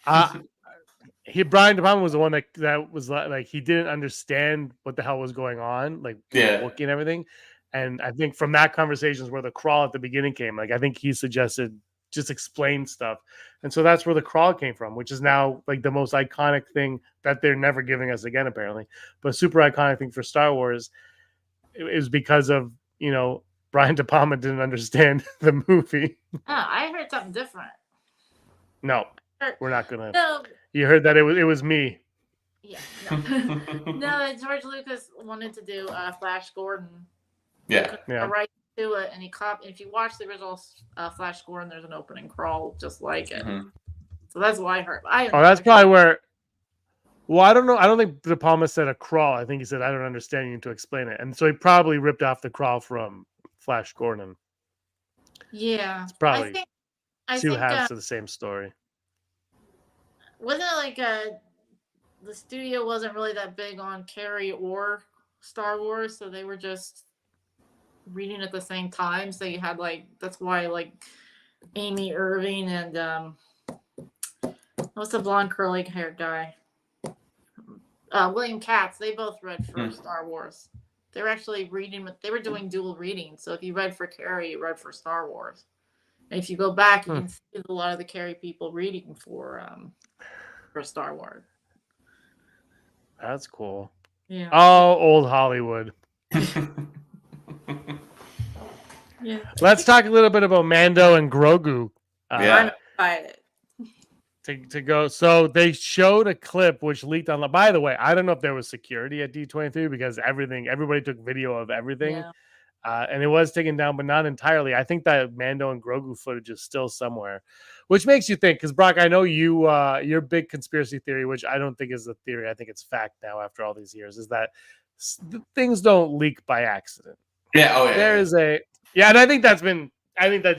Speaker 1: Brian De Palma was the one that was like he didn't understand what the hell was going on, like Wookiee and everything. And I think from that conversation is where the crawl at the beginning came. Like, I think he suggested just explain stuff. And so that's where the crawl came from, which is now like the most iconic thing that they're never giving us again, apparently. But super iconic thing for Star Wars is because of, you know, Brian De Palma didn't understand the movie.
Speaker 3: Oh, I heard something different.
Speaker 1: No, we're not going to.
Speaker 3: No.
Speaker 1: You heard that it was me.
Speaker 3: Yeah, no. No, George Lucas wanted to do Flash Gordon.
Speaker 2: Yeah.
Speaker 3: Right to it, and if you watch the original Flash Gordon, there's an opening crawl just like it. So that's what I heard.
Speaker 1: That's probably where. Well, I don't know. I don't think De Palma said a crawl. I think he said, "I don't understand. You need to explain it." And so he probably ripped off the crawl from Flash Gordon.
Speaker 3: Yeah,
Speaker 1: it's probably
Speaker 3: I
Speaker 1: two
Speaker 3: think,
Speaker 1: halves of the same story.
Speaker 3: Wasn't it like the studio wasn't really that big on Carrie or Star Wars, so they were just reading at the same time. So you had like, that's why like Amy Irving and what's the blonde curly haired guy? William Katz. They both read for Star Wars. They were actually reading. They were doing dual readings. So if you read for Carrie, you read for Star Wars. And if you go back, you can see a lot of the Carrie people reading for Star Wars.
Speaker 1: That's cool.
Speaker 3: Yeah.
Speaker 1: Oh, old Hollywood.
Speaker 3: Yeah.
Speaker 1: Let's talk a little bit about Mando and Grogu.
Speaker 3: I'm excited.
Speaker 1: To go. So they showed a clip which leaked online. By the way, I don't know if there was security at D23 because everybody took video of everything.
Speaker 3: Yeah.
Speaker 1: And it was taken down, but not entirely. I think that Mando and Grogu footage is still somewhere, which makes you think, because Brock, I know your big conspiracy theory, which I don't think is a theory, I think it's fact now after all these years, is that things don't leak by accident.
Speaker 2: Yeah. Oh yeah.
Speaker 1: There is and I think that's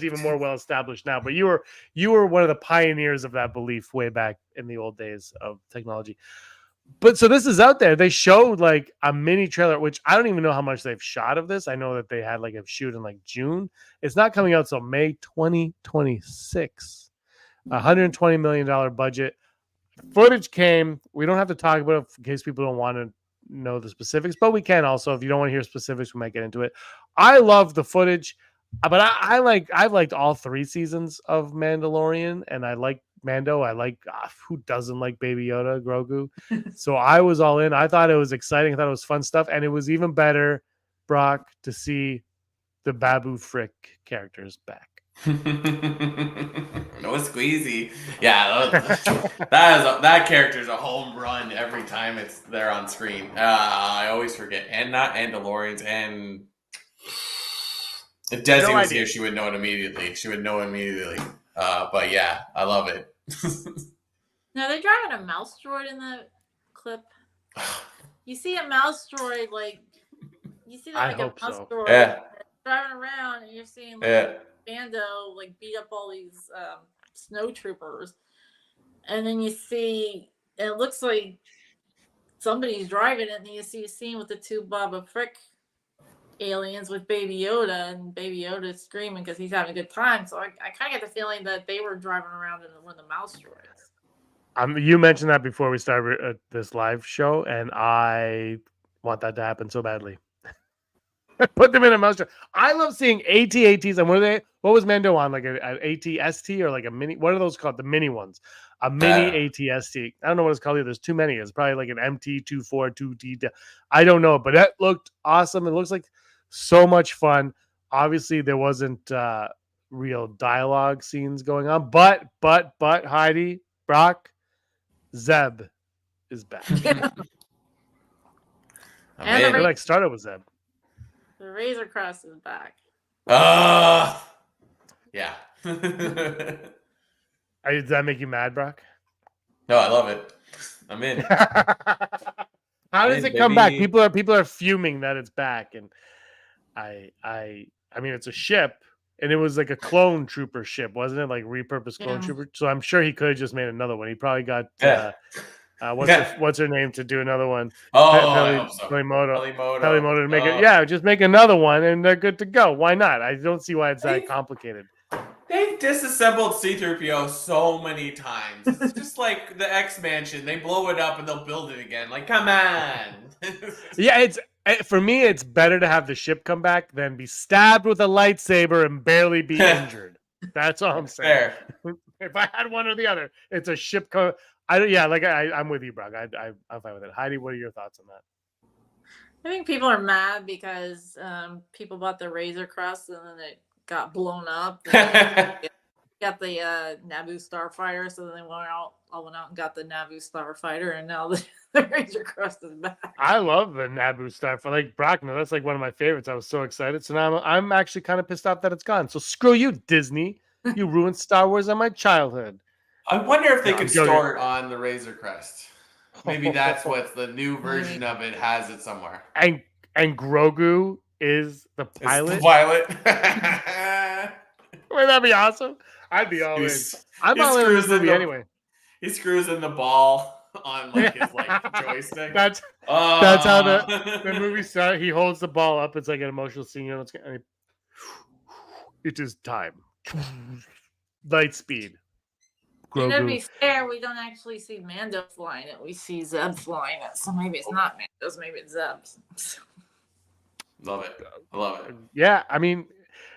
Speaker 1: even more well established now. But you were one of the pioneers of that belief way back in the old days of technology. But so this is out there. They showed like a mini trailer, which I don't even know how much they've shot of this. I know that they had like a shoot in like June. It's not coming out till May 2026. $120 million budget. Footage came. We don't have to talk about it in case people don't want to know the specifics, but we can also. If you don't want to hear specifics, we might get into it. I love the footage, but I've liked all 3 seasons of Mandalorian, and I like Mando. I like who doesn't like Baby Yoda, Grogu. So I was all in. I thought it was exciting. I thought it was fun stuff, and it was even better, Brock, to see the Babu Frick characters back.
Speaker 2: No squeezy. Yeah, that character's a home run every time it's there on screen. I always forget. And not Andalorians. And if Desi was here, she would know it immediately. But yeah, I love it.
Speaker 3: No, they're driving a mouse droid in the clip. You see a mouse droid like a mouse droid driving around, and you're seeing like Mando like beat up all these snow troopers, and then you see it looks like somebody's driving it, and then you see a scene with the 2 Boba Frick aliens with Baby Yoda, and Baby Yoda is screaming because he's having a good time. So I kind of get the feeling that they were driving around in one of the mouse droids.
Speaker 1: You mentioned that before we started this live show, and I want that to happen so badly. Put them in a mouse droid. I love seeing AT-ATs. And what was Mando on? Like an AT-ST or like a mini? What are those called? The mini ones. A mini AT-ST. I don't know what it's called either. There's too many. It's probably like an MT-242T. I don't know, but that looked awesome. It looks like so much fun. Obviously, there wasn't real dialogue scenes going on, but Heidi, Brock, Zeb is back.
Speaker 3: And
Speaker 1: they started with Zeb.
Speaker 3: The Razor Crest is back.
Speaker 2: Yeah.
Speaker 1: Does that make you mad, Brock?
Speaker 2: No, I love it. I'm in.
Speaker 1: How does it come back? People are fuming that it's back, and I mean it's a ship, and it was like a clone trooper ship, wasn't it? Like repurposed clone trooper. So I'm sure he could have just made another one. He probably got what's her name to do another one? Pelimoto to make it. Yeah, just make another one, and they're good to go. Why not? I don't see why it's that complicated.
Speaker 2: They've disassembled C-3PO so many times. It's just like the X Mansion. They blow it up and they'll build it again. Like, come on.
Speaker 1: Yeah, For me, it's better to have the ship come back than be stabbed with a lightsaber and barely be injured. That's all I'm saying. If I had one or the other, it's a ship. I'm with you, Brock. I'm fine with it. Heidi, what are your thoughts on that?
Speaker 3: I think people are mad because people bought the Razor Crest and then it got blown up. Got the Naboo Starfighter, so then they went out and got the Naboo Starfighter, and now the Razor Crest is back.
Speaker 1: I love the Naboo Starfighter. Like Brock, no, that's like one of my favorites. I was so excited. So now I'm actually kind of pissed off that it's gone. So screw you, Disney. You ruined Star Wars on my childhood.
Speaker 2: I wonder if they could store it on the Razor Crest. Maybe that's what the new version of it has it somewhere.
Speaker 1: And Grogu is the pilot.
Speaker 2: It's the pilot.
Speaker 1: Wouldn't that be awesome? I'd be all in. I'm all in this movie anyway.
Speaker 2: He screws in the ball on like his joystick.
Speaker 1: That's how the movie starts. He holds the ball up. It's like an emotional scene. You know, it is time. Light speed.
Speaker 3: Grogu. To be fair, we don't actually see Mando flying it. We see Zeb flying it. So maybe it's not Mando's. Maybe it's Zeb's.
Speaker 2: Love it. I love it.
Speaker 1: Yeah, I mean,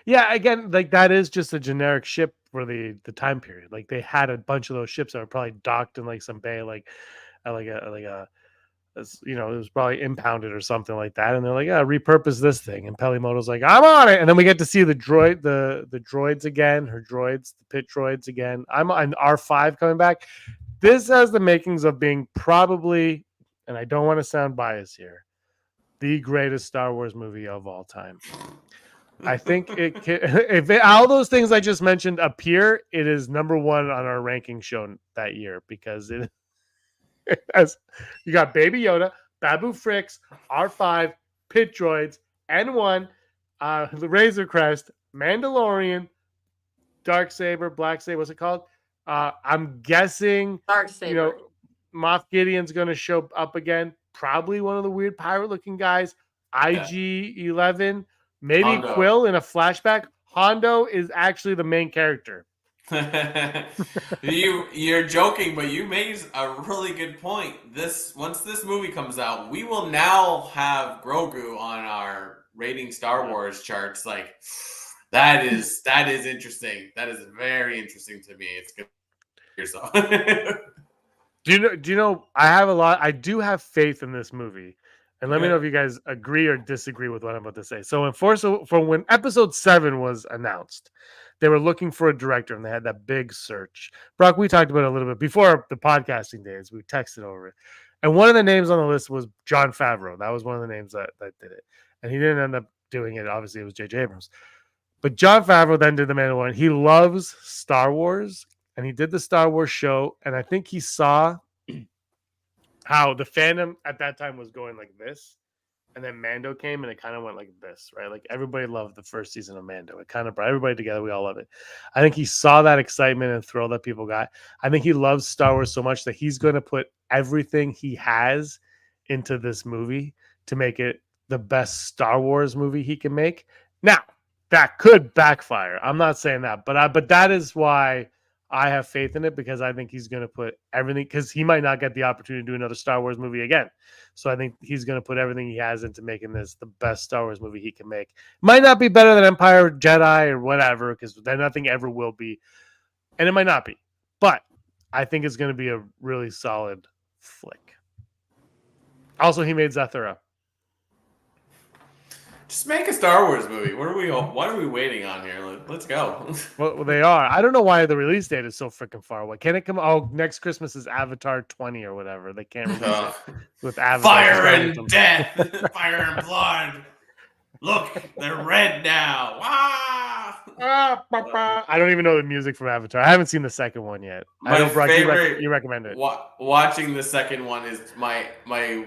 Speaker 1: yeah. Again, like that is just a generic ship for the time period. Like they had a bunch of those ships that were probably docked in like some bay, like a you know, it was probably impounded or something like that. And they're like, yeah, repurpose this thing. And Pelimoto's like, I'm on it. And then we get to see the droids again, her droids, the pit droids again. I'm on R5 coming back. This has the makings of being probably, and I don't want to sound biased here, the greatest Star Wars movie of all time. I think all those things I just mentioned appear, it is number one on our ranking show that year because it has, you got Baby Yoda, Babu Fricks, R5, pit droids, N1, the Razor Crest, Mandalorian, Darksaber, Black Saber. What's it called? I'm guessing
Speaker 3: Darksaber.
Speaker 1: You know, Moff Gideon's going to show up again. Probably one of the weird pirate-looking guys. IG-11, maybe Hondo. Quill in a flashback. Hondo is actually the main character.
Speaker 2: You're joking, but you made a really good point. Once this movie comes out, we will now have Grogu on our rating Star Wars charts. Like that is interesting. That is very interesting to me. It's good for yourself.
Speaker 1: Do you know I do have faith in this movie. And let me know if you guys agree or disagree with what I'm about to say. So when episode 7 was announced, they were looking for a director and they had that big search. Brock, we talked about it a little bit before the podcasting days. We texted over it. And one of the names on the list was Jon Favreau. That was one of the names that did it. And he didn't end up doing it. Obviously, it was J.J. Abrams. But Jon Favreau then did The Mandalorian. He loves Star Wars. And he did the Star Wars show. And I think he saw how the fandom at that time was going like this. And then Mando came and it kind of went like this, right? Like everybody loved the first season of Mando. It kind of brought everybody together. We all love it. I think he saw that excitement and thrill that people got. I think he loves Star Wars so much that he's going to put everything he has into this movie to make it the best Star Wars movie he can make. Now, that could backfire. I'm not saying that, but that is why I have faith in it, because I think he's going to put everything, because he might not get the opportunity to do another Star Wars movie again. So I think he's going to put everything he has into making this the best Star Wars movie he can make. Might not be better than Empire, Jedi, or whatever, because nothing ever will be. And it might not be. But I think it's going to be a really solid flick. Also, he made Zathura.
Speaker 2: Just make a Star Wars movie. What are we waiting on here? Let's go.
Speaker 1: Well, they are. I don't know why the release date is so freaking far away. Can it come? Oh, next Christmas is Avatar 20 or whatever. They can't release it with Avatar.
Speaker 2: Fire and death, fire and blood. Look, they're red now.
Speaker 1: I don't even know the music from Avatar. I haven't seen the second one yet.
Speaker 2: My favorite,
Speaker 1: you recommend it.
Speaker 2: Watching the second one is my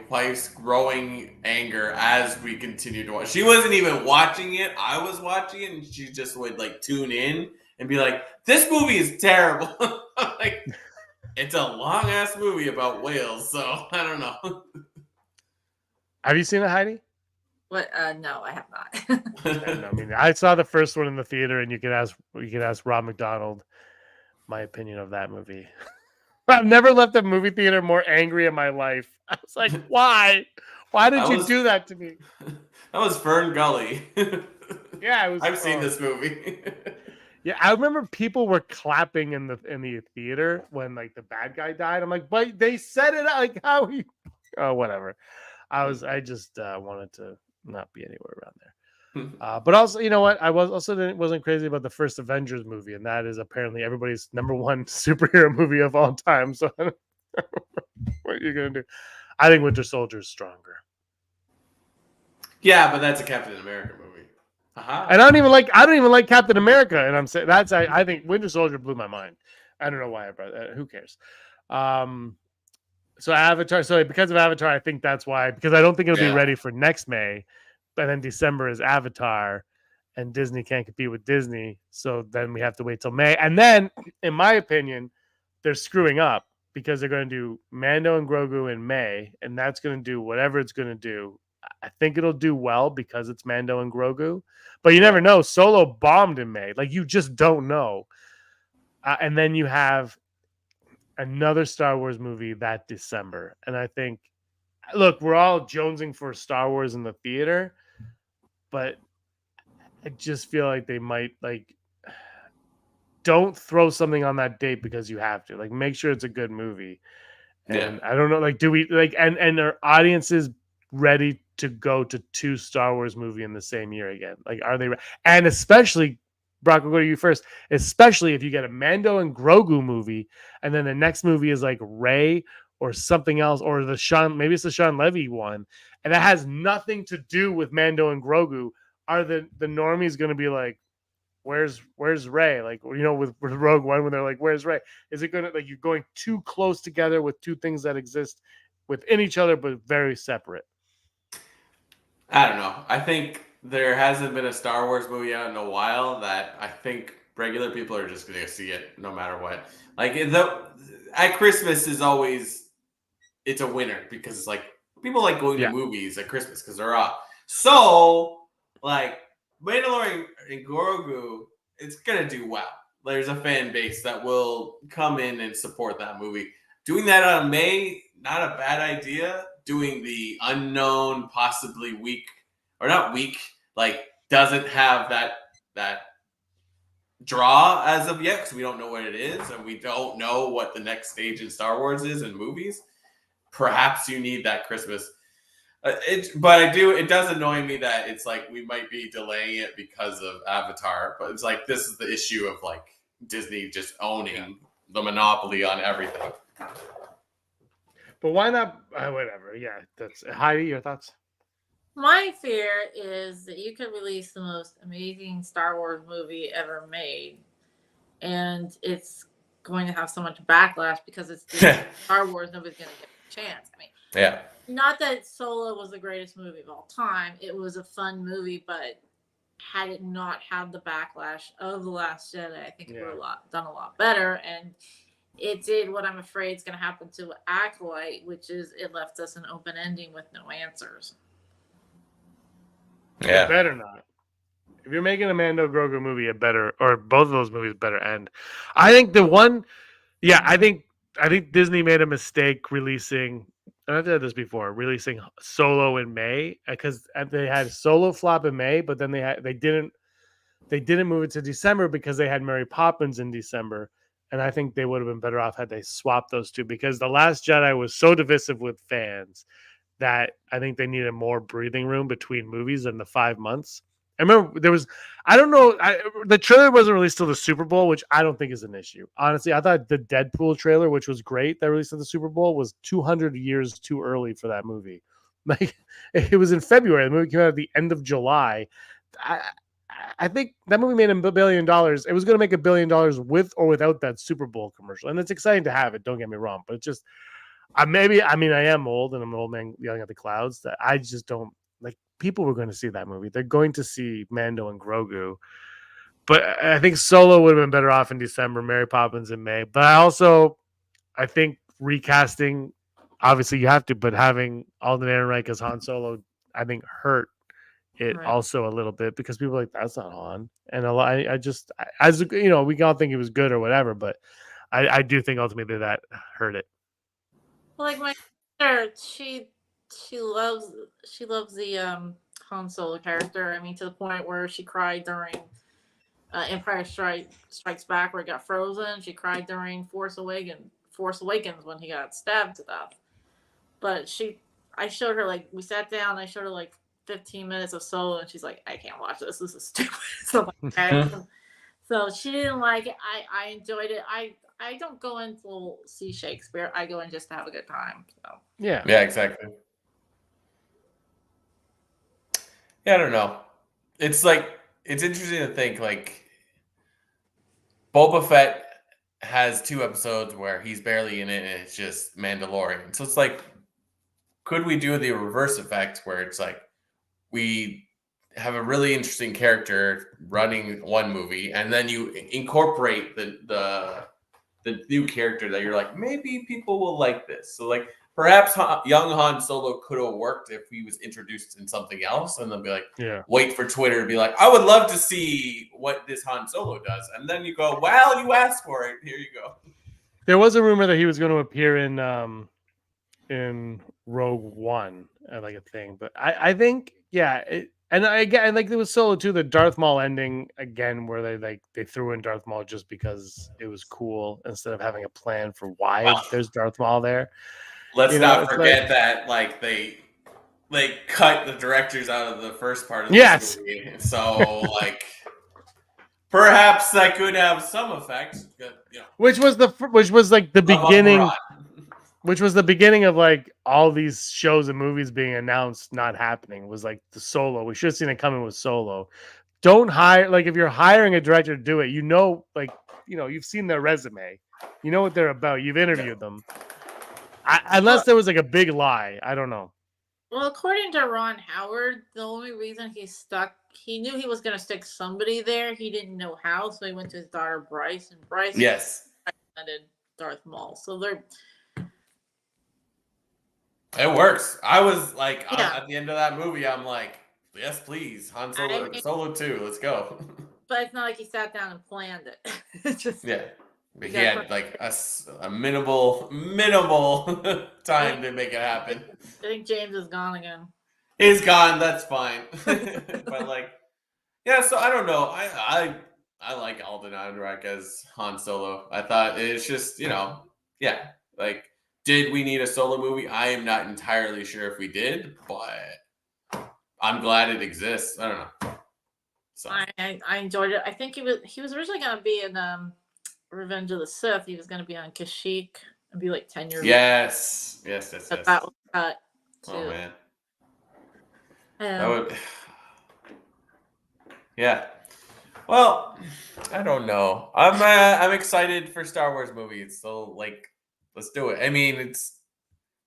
Speaker 2: wife's growing anger as we continue to watch. She wasn't even watching it. I was watching it, and she just would like tune in and be like, "This movie is terrible." Like, it's a long ass movie about whales, so I don't know.
Speaker 1: Have you seen it, Heidi?
Speaker 3: What? No, I have not.
Speaker 1: I mean, I saw the first one in the theater, and you can ask Rob McDonald my opinion of that movie. I've never left a movie theater more angry in my life. I was like, why? Why did you do that to me?
Speaker 2: That was Fern Gully.
Speaker 1: Yeah, it was.
Speaker 2: I've seen this movie.
Speaker 1: Yeah, I remember people were clapping in the theater when like the bad guy died. I'm like, but they said it like how he. Oh, whatever. I just wanted to not be anywhere around there. But also, you know what? I wasn't crazy about the first Avengers movie, and that is apparently everybody's number one superhero movie of all time. So, what are you gonna do? I think Winter Soldier is stronger.
Speaker 2: Yeah, but that's a Captain America movie.
Speaker 1: And I don't even like Captain America, and I'm saying I think Winter Soldier blew my mind. I don't know why I brought that. Who cares? So Avatar. So because of Avatar, I think that's why. Because I don't think it'll be ready for next May, but then December is Avatar, and Disney can't compete with Disney. So then we have to wait till May. And then, in my opinion, they're screwing up because they're going to do Mando and Grogu in May, and that's going to do whatever it's going to do. I think it'll do well because it's Mando and Grogu, but you never know. Solo bombed in May. Like, you just don't know. And then you have another Star Wars movie that December. And I think, look, we're all jonesing for Star Wars in the theater, but I just feel like they might don't throw something on that date because you have to. Like, make sure it's a good movie. And I don't know, like, do we and are audiences ready to go to 2 Star Wars movie in the same year again? Like, are they? And especially, Brock, we'll go to you first. Especially if you get a Mando and Grogu movie, and then the next movie is like Rey or something else, or maybe it's the Sean Levy one, and that has nothing to do with Mando and Grogu. Are the normies going to be like, where's Rey? Like, with Rogue One, when they're like, where's Rey? Is it gonna, like, you're going too close together with two things that exist within each other but very separate?
Speaker 2: I don't know. I think there hasn't been a Star Wars movie out in a while that I think regular people are just going to see it no matter what. Like, at Christmas is always, it's a winner because it's like people like going to movies at Christmas because they're off. So, like, Mandalorian and Grogu, it's gonna do well. There's a fan base that will come in and support that movie. Doing that on May, not a bad idea. Doing the unknown, possibly weak, or not weak, like, doesn't have that draw as of yet because we don't know what it is and we don't know what the next stage in Star Wars is in movies. Perhaps you need that Christmas. But it does annoy me that it's like we might be delaying it because of Avatar. But it's like, this is the issue of like Disney just owning the monopoly on everything.
Speaker 1: But why not? Whatever. Yeah, that's Heidi. Your thoughts?
Speaker 3: My fear is that you could release the most amazing Star Wars movie ever made, and it's going to have so much backlash because it's Star Wars. Nobody's going to get a chance. I mean, not that Solo was the greatest movie of all time. It was a fun movie, but had it not had the backlash of The Last Jedi, I think it would have done a lot better. And it did what I'm afraid is going to happen to Acolyte, which is it left us an open ending with no answers.
Speaker 1: Yeah, it better not. If you're making a Mando Grogu movie, it better, or both of those movies better end. I think I think Disney made a mistake releasing. I've said this before, releasing Solo in May, because they had Solo flop in May, but then they didn't move it to December because they had Mary Poppins in December, and I think they would have been better off had they swapped those two, because The Last Jedi was so divisive with fans that I think they needed more breathing room between movies than the 5 months. I remember the trailer wasn't released till the Super Bowl, which I don't think is an issue. Honestly, I thought the Deadpool trailer, which was great, that released at the Super Bowl, was 200 years too early for that movie. Like, it was in February. The movie came out at the end of July. I think that movie made $1 billion. It was going to make $1 billion with or without that Super Bowl commercial. And it's exciting to have it, don't get me wrong. But it's just, I am old and I'm an old man yelling at the clouds. That I just don't, like, people were going to see that movie. They're going to see Mando and Grogu. But I think Solo would have been better off in December, Mary Poppins in May. But I think recasting, obviously you have to, but having Alden Ehrenreich as Han Solo, I think hurt it also a little bit, because people are like, that's not Han. And a lot, as we all think it was good or whatever, but I do think ultimately that hurt it.
Speaker 3: Like, my sister, she she loves the Han Solo character. I mean, to the point where she cried during Empire Strikes Back, where it got frozen. She cried during Force Awakens when he got stabbed to death. But I showed her, like, we sat down. I showed her like 15 minutes of Solo, and she's like, I can't watch this. This is stupid. So, okay. So she didn't like it. I enjoyed it. I don't go in to see Shakespeare. I go in just to have a good time. So
Speaker 1: Yeah.
Speaker 2: Yeah, exactly. Yeah, I don't know. It's like, it's interesting to think, like, Boba Fett has 2 episodes where he's barely in it and it's just Mandalorian. So it's like, could we do the reverse effect where it's like we have a really interesting character running one movie and then you incorporate the new character that you're like, maybe people will like this. So like perhaps young Han Solo could have worked if he was introduced in something else, and then be like, wait for Twitter to be like, I would love to see what this Han Solo does, and then you go, well, you asked for it, here you go.
Speaker 1: There was a rumor that he was going to appear in Rogue One, like a thing, but I think and again, like there was Solo too, the Darth Maul ending again, where they threw in Darth Maul just because it was cool instead of having a plan for why there's Darth Maul there.
Speaker 2: Let's not forget that like they cut the directors out of the first part of this movie, so like perhaps that could have some effect. You know,
Speaker 1: which was like the beginning. Which was the beginning of like all these shows and movies being announced not happening. Was like the Solo. We should have seen it coming with Solo. Don't hire, like, if you're hiring a director to do it, you've seen their resume, you know what they're about. You've interviewed them. Unless there was like a big lie, I don't know.
Speaker 3: Well, according to Ron Howard, the only reason he knew he was going to stick somebody there. He didn't know how, so he went to his daughter Bryce, and Bryce recommended Darth Maul. So
Speaker 2: it works. I was like, at the end of that movie, I'm like, yes, please, Han Solo, Solo 2, let's go.
Speaker 3: But it's not like he sat down and planned it.
Speaker 2: He had like a minimal time to make it happen.
Speaker 3: I think James is gone again.
Speaker 2: He's gone. That's fine. But like, yeah. So I don't know. I like Alden Ehrenreich as Han Solo. I thought it's just like. Did we need a Solo movie? I am not entirely sure if we did, but I'm glad it exists. I don't know. So
Speaker 3: I enjoyed it. I think he was originally going to be in Revenge of the Sith. He was going to be on Kashyyyk and be like 10 years.
Speaker 2: Yes.
Speaker 3: But that was cut too.
Speaker 2: Oh man. That would. Yeah. Well, I don't know. I'm excited for Star Wars movies. So like. Let's do it. I mean, it's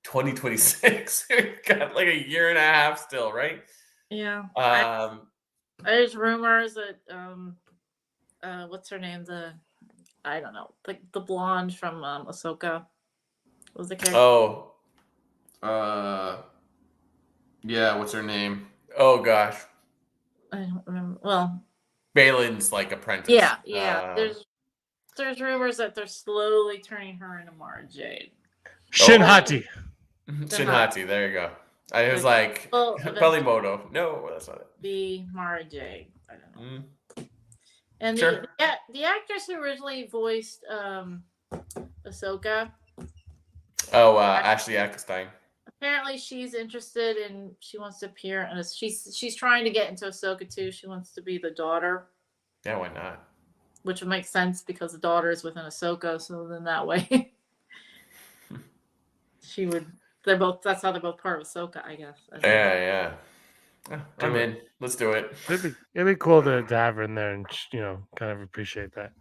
Speaker 2: 2026. We've got like a year and a half still, right?
Speaker 3: Yeah. There's rumors that what's her name? I don't know. Like the blonde from Ahsoka was the character.
Speaker 2: Yeah. What's her name? Oh gosh.
Speaker 3: I don't remember. Well,
Speaker 2: Balin's like apprentice.
Speaker 3: Yeah. There's rumors that they're slowly turning her into Mara Jade.
Speaker 1: Shinhati.
Speaker 2: Shinhati, there you go. I was like, Pelimoto. No, that's not it.
Speaker 3: Be Mara Jade. I don't know. And the actress who originally voiced Ahsoka.
Speaker 2: Ashley Eckstein.
Speaker 3: Apparently, she's interested in. She wants to appear, and she's trying to get into Ahsoka too. She wants to be the daughter.
Speaker 2: Yeah, why not?
Speaker 3: Which would make sense because the daughter is within Ahsoka, so then that way she would. That's how they're both part of Ahsoka, I guess.
Speaker 2: Yeah. I'm in. Let's do it.
Speaker 1: It'd be cool to have her in there and kind of appreciate that.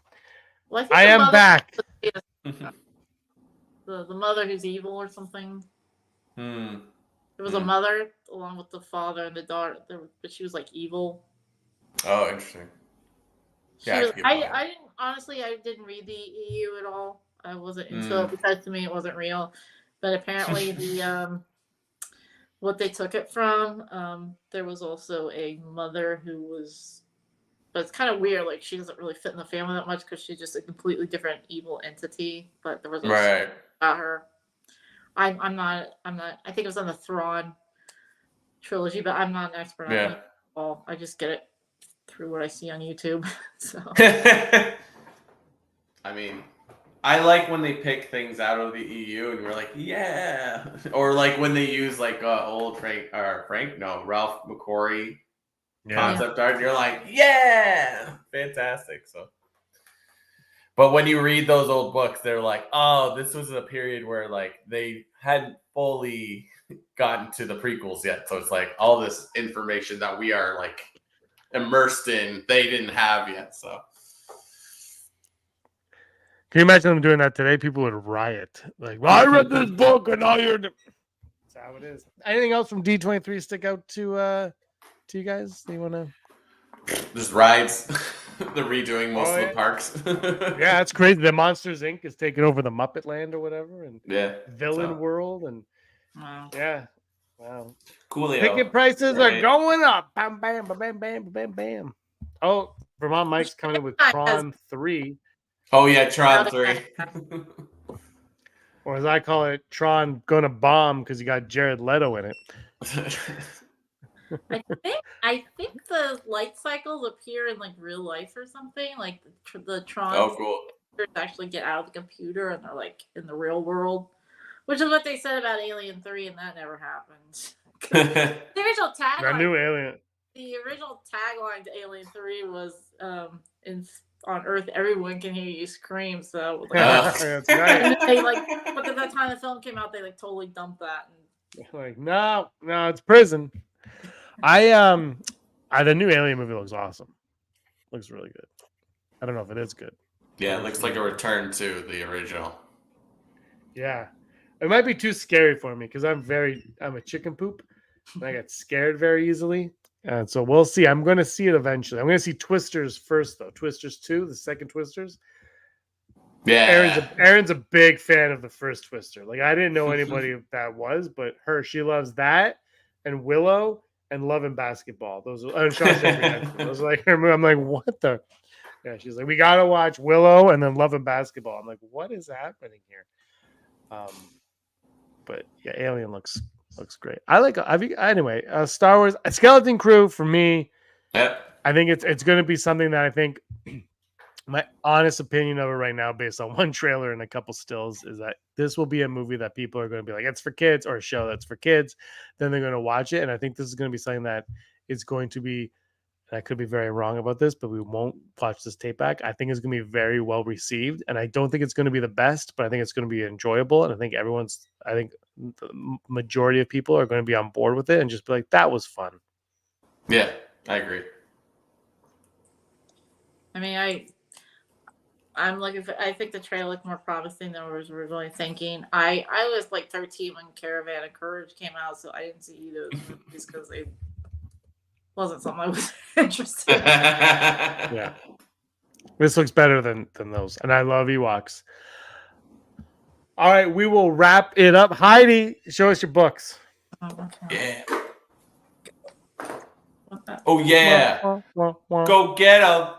Speaker 3: Well,
Speaker 1: I am back.
Speaker 3: The mother who's evil or something.
Speaker 2: There
Speaker 3: was a mother along with the father and the daughter, but she was like evil.
Speaker 2: Oh, interesting.
Speaker 3: I didn't read the EU at all. I wasn't into it because to me it wasn't real. But apparently what they took it from, there was also a mother who was, but it's kind of weird. Like she doesn't really fit in the family that much because she's just a completely different evil entity. But there was also about her. I'm not. I think it was on the Thrawn trilogy, but I'm not an expert on it at all. I just get it through what I see on YouTube. So.
Speaker 2: I mean, I like when they pick things out of the EU and we're like, yeah, or like when they use like old Ralph McQuarrie concept art, and you're like, yeah, fantastic. So, but when you read those old books, they're like, oh, this was a period where like they hadn't fully gotten to the prequels yet, so it's like all this information that we are like immersed in, they didn't have yet. So.
Speaker 1: Can you imagine them doing that today? People would riot. Like, well, I read this book and now you're. That's how it is. Anything else from D23 stick out to you guys? Do you want to?
Speaker 2: Just rides. They're redoing most of the parks.
Speaker 1: Yeah, that's crazy. The Monsters Inc. is taking over the Muppet Land or whatever, and Villain World, and wow.
Speaker 2: Coolio.
Speaker 1: Ticket prices are going up. Bam, bam, bam, bam, bam, bam, bam. Oh, Vermont Mike's coming in with Tron 3.
Speaker 2: Oh yeah, Tron 3.
Speaker 1: Or as I call it, Tron gonna bomb because you got Jared Leto in it.
Speaker 3: I think the light cycles appear in like real life or something. Like the Tron.
Speaker 2: Oh, cool.
Speaker 3: Actually get out of the computer and they're like in the real world, which is what they said about Alien 3, and that never happened. The original tagline.
Speaker 1: I knew Alien.
Speaker 3: The original tagline to Alien 3 was on Earth, everyone can hear you scream. So
Speaker 1: that's right.
Speaker 3: They but at the time the film came out, they like totally dumped that. And...
Speaker 1: Like no, it's prison. The new Alien movie looks awesome. Looks really good. I don't know if it is good.
Speaker 2: Yeah, it looks like a return to the original.
Speaker 1: Yeah, it might be too scary for me because I'm a chicken poop, and I get scared very easily. And so we'll see. I'm going to see it eventually. I'm going to see Twisters first, though. Twisters 2, the second Twisters.
Speaker 2: Yeah.
Speaker 1: Aaron's a big fan of the first Twister. Like, I didn't know anybody that was, but she loves that and Willow and Love and Basketball. Those are those are like her movie. I'm like, what the? Yeah, she's like, we got to watch Willow and then Love and Basketball. I'm like, what is happening here? But yeah, Alien looks great. Anyway, Star Wars Skeleton Crew for me.
Speaker 2: Yep.
Speaker 1: I think it's going to be something that I think my honest opinion of it right now, based on one trailer and a couple stills, is that this will be a movie that people are going to be like, it's for kids, or a show that's for kids. Then they're going to watch it, and I think this is going to be something that is going to be. And I could be very wrong about this, but we won't watch this tape back. I think it's going to be very well received, and I don't think it's going to be the best, but I think it's going to be enjoyable. And I think the majority of people are going to be on board with it and just be like, that was fun.
Speaker 2: Yeah, I agree.
Speaker 3: I mean, I'm looking for. I think the trailer looked more promising than I was originally thinking. I was like 13 when Caravan of Courage came out, so I didn't see either of those movies because they wasn't something I was interested in.
Speaker 1: Yeah. This looks better than those. And I love Ewoks. All right, we will wrap it up. Heidi, show us your books.
Speaker 2: Yeah. Oh, yeah. Go get them.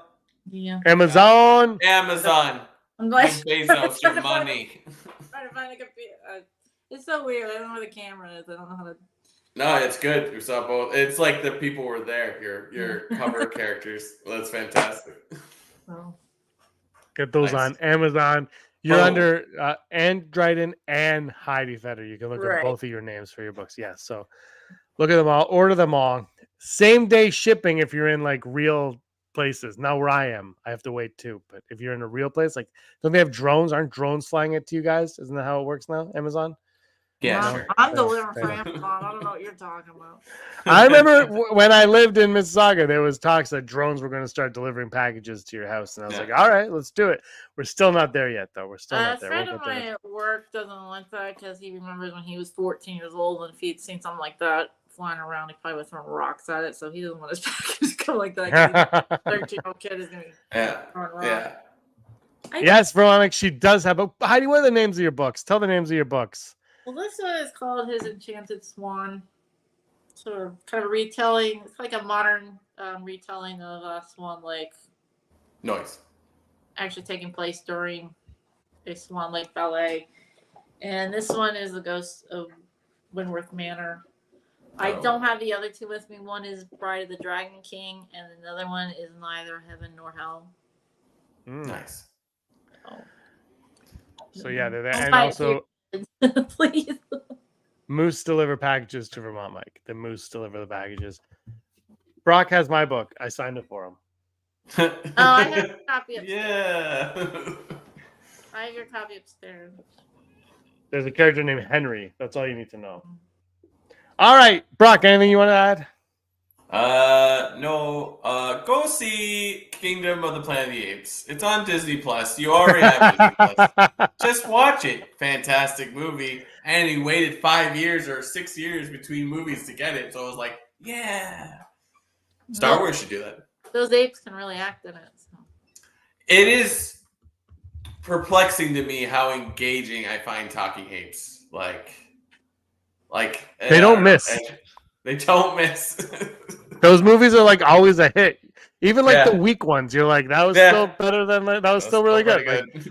Speaker 3: Yeah.
Speaker 1: Amazon.
Speaker 3: I'm like,
Speaker 2: Bezos, your money.
Speaker 3: Trying to find a computer. It's so weird. I don't know where the camera is. I don't know how to.
Speaker 2: No, it's good. We saw both. It's like the people were there. Your cover characters. Well, that's fantastic.
Speaker 3: Oh.
Speaker 1: Get those on Amazon. You're under Ann Dryden and Heidi Fetter. You can look at both of your names for your books. Yes. So look at them all. Order them all. Same day shipping if you're in like real places. Now where I am, I have to wait too. But if you're in a real place, like don't they have drones? Aren't drones flying it to you guys? Isn't that how it works now? Amazon?
Speaker 2: Yeah, sure.
Speaker 3: I'm delivering for Amazon. I don't know what you're talking about.
Speaker 1: I remember when I lived in Mississauga, there was talks that drones were going to start delivering packages to your house, and I was like, "All right, let's do it." We're still not there yet, though. We're still not there.
Speaker 3: A friend of mine at work doesn't like that because he remembers when he was 14 years old, and if he'd seen something like that flying around, he probably would throw rocks at it. So he doesn't want his package to come like that. 13-year-old kid is going to run around.
Speaker 2: Yeah.
Speaker 1: Yes, Veronica, she does have. But Heidi, what are the names of your books? Tell the names of your books.
Speaker 3: Well, this one is called His Enchanted Swan. Sort of kind of retelling. It's like a modern retelling of Swan Lake.
Speaker 2: Noise.
Speaker 3: Actually taking place during a Swan Lake ballet. And this one is the Ghost of Windworth Manor. I don't have the other two with me. One is Bride of the Dragon King, and another one is Neither Heaven Nor Hell.
Speaker 2: Nice.
Speaker 1: So yeah, they're there. And also,
Speaker 3: please.
Speaker 1: Moose deliver packages to Vermont, Mike. The Moose deliver the packages. Brock has my book. I signed it for him.
Speaker 3: I have a copy upstairs.
Speaker 2: Yeah.
Speaker 3: I have your copy upstairs.
Speaker 1: There's a character named Henry. That's all you need to know. All right, Brock, anything you want to add?
Speaker 2: No. Go see Kingdom of the Planet of the Apes. It's on Disney Plus. You already have Disney Plus. Just watch it. Fantastic movie. And he waited 5 years or 6 years between movies to get it. So I was like, yeah. Star Wars should do that.
Speaker 3: Those apes can really act in it. So.
Speaker 2: It is perplexing to me how engaging I find talking apes. Like
Speaker 1: they don't miss.
Speaker 2: They don't miss.
Speaker 1: Those movies are like always a hit. Even like the weak ones, you're like, that was still better than that was still really good. Like,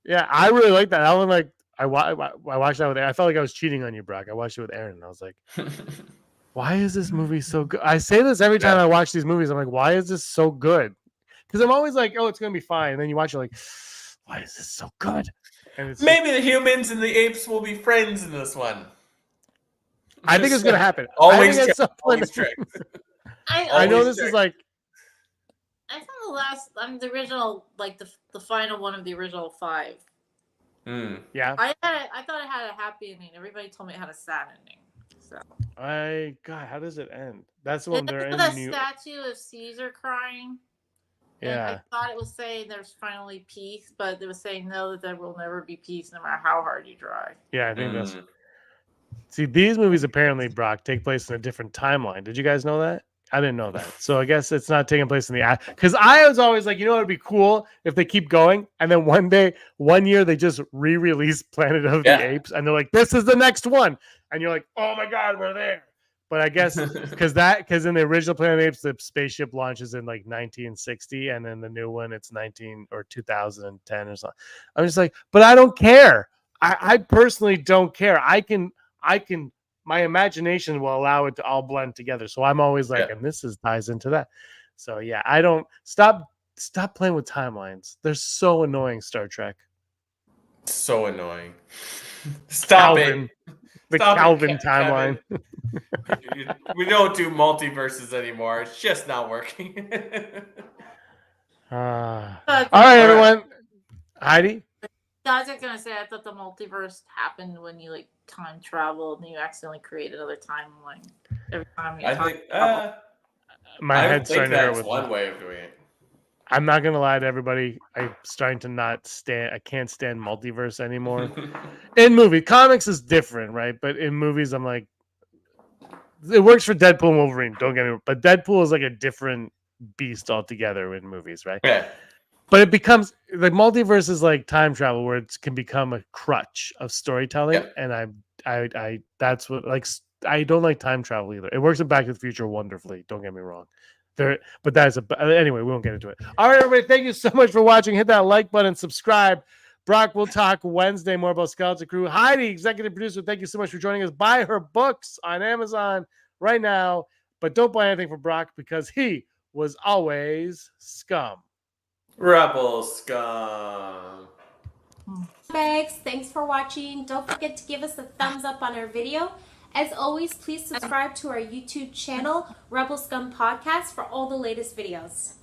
Speaker 1: yeah, I really like that. That one, like, I watched that with Aaron. I felt like I was cheating on you, Brock. I watched it with Aaron, and I was like, why is this movie so good? I say this every time I watch these movies. I'm like, why is this so good? Because I'm always like, oh, it's gonna be fine. And then you watch it, like, why is this so good? And it's
Speaker 2: maybe the humans and the apes will be friends in this one.
Speaker 1: I think it's gonna happen.
Speaker 2: Always
Speaker 3: I
Speaker 1: know this is like.
Speaker 3: I think the original, like the final one of the original 5.
Speaker 1: Yeah.
Speaker 3: I thought it had a happy ending. Everybody told me it had a sad ending. So.
Speaker 1: God, how does it end? That's the one they're in.
Speaker 3: The statue of Caesar crying.
Speaker 1: Yeah.
Speaker 3: And I thought it was saying there's finally peace, but it was saying no, that there will never be peace no matter how hard you try.
Speaker 1: Yeah, I think that's. See, these movies apparently, Brock, take place in a different timeline. Did you guys know that? I didn't know that. So I guess it's not taking place in the... Because I was always like, you know what would be cool if they keep going, and then one year, they just re-release Planet of the Apes, and they're like, this is the next one. And you're like, oh my God, we're there. But I guess because in the original Planet of the Apes, the spaceship launches in like 1960, and then the new one, it's 2010 or something. I'm just like, but I don't care. I personally don't care. I can my imagination will allow it to all blend together. So I'm always like, and this ties into that. So yeah, I don't stop playing with timelines. They're so annoying, Star Trek.
Speaker 2: So annoying. Stop
Speaker 1: Calvin.
Speaker 2: it.
Speaker 1: The Calvin timeline.
Speaker 2: We don't do multiverses anymore. It's just not working.
Speaker 1: All right, everyone. Heidi?
Speaker 3: I was just gonna say, I thought the multiverse happened when you like time traveled and you accidentally create another timeline every time you
Speaker 1: my head's starting to hurt with
Speaker 2: one way of doing it.
Speaker 1: I'm not gonna lie to everybody. I'm starting to I can't stand multiverse anymore. In comics is different, right? But in movies, I'm like, it works for Deadpool and Wolverine. Don't get me wrong, but Deadpool is like a different beast altogether in movies, right?
Speaker 2: Yeah.
Speaker 1: But it becomes like multiverse is like time travel, where it can become a crutch of storytelling, and I that's what I don't like time travel either. It works in Back to the Future wonderfully. Don't get me wrong. But anyway, we won't get into it. All right, everybody, thank you so much for watching. Hit that like button, subscribe. Brock, we'll talk Wednesday more about Skeleton Crew. Heidi, executive producer, thank you so much for joining us. Buy her books on Amazon right now, but don't buy anything for Brock because he was always scum.
Speaker 2: Rebel scum.
Speaker 4: Thanks for watching. Don't forget to give us a thumbs up on our video. As always, please subscribe to our YouTube channel, Rebel Scum Podcast, for all the latest videos.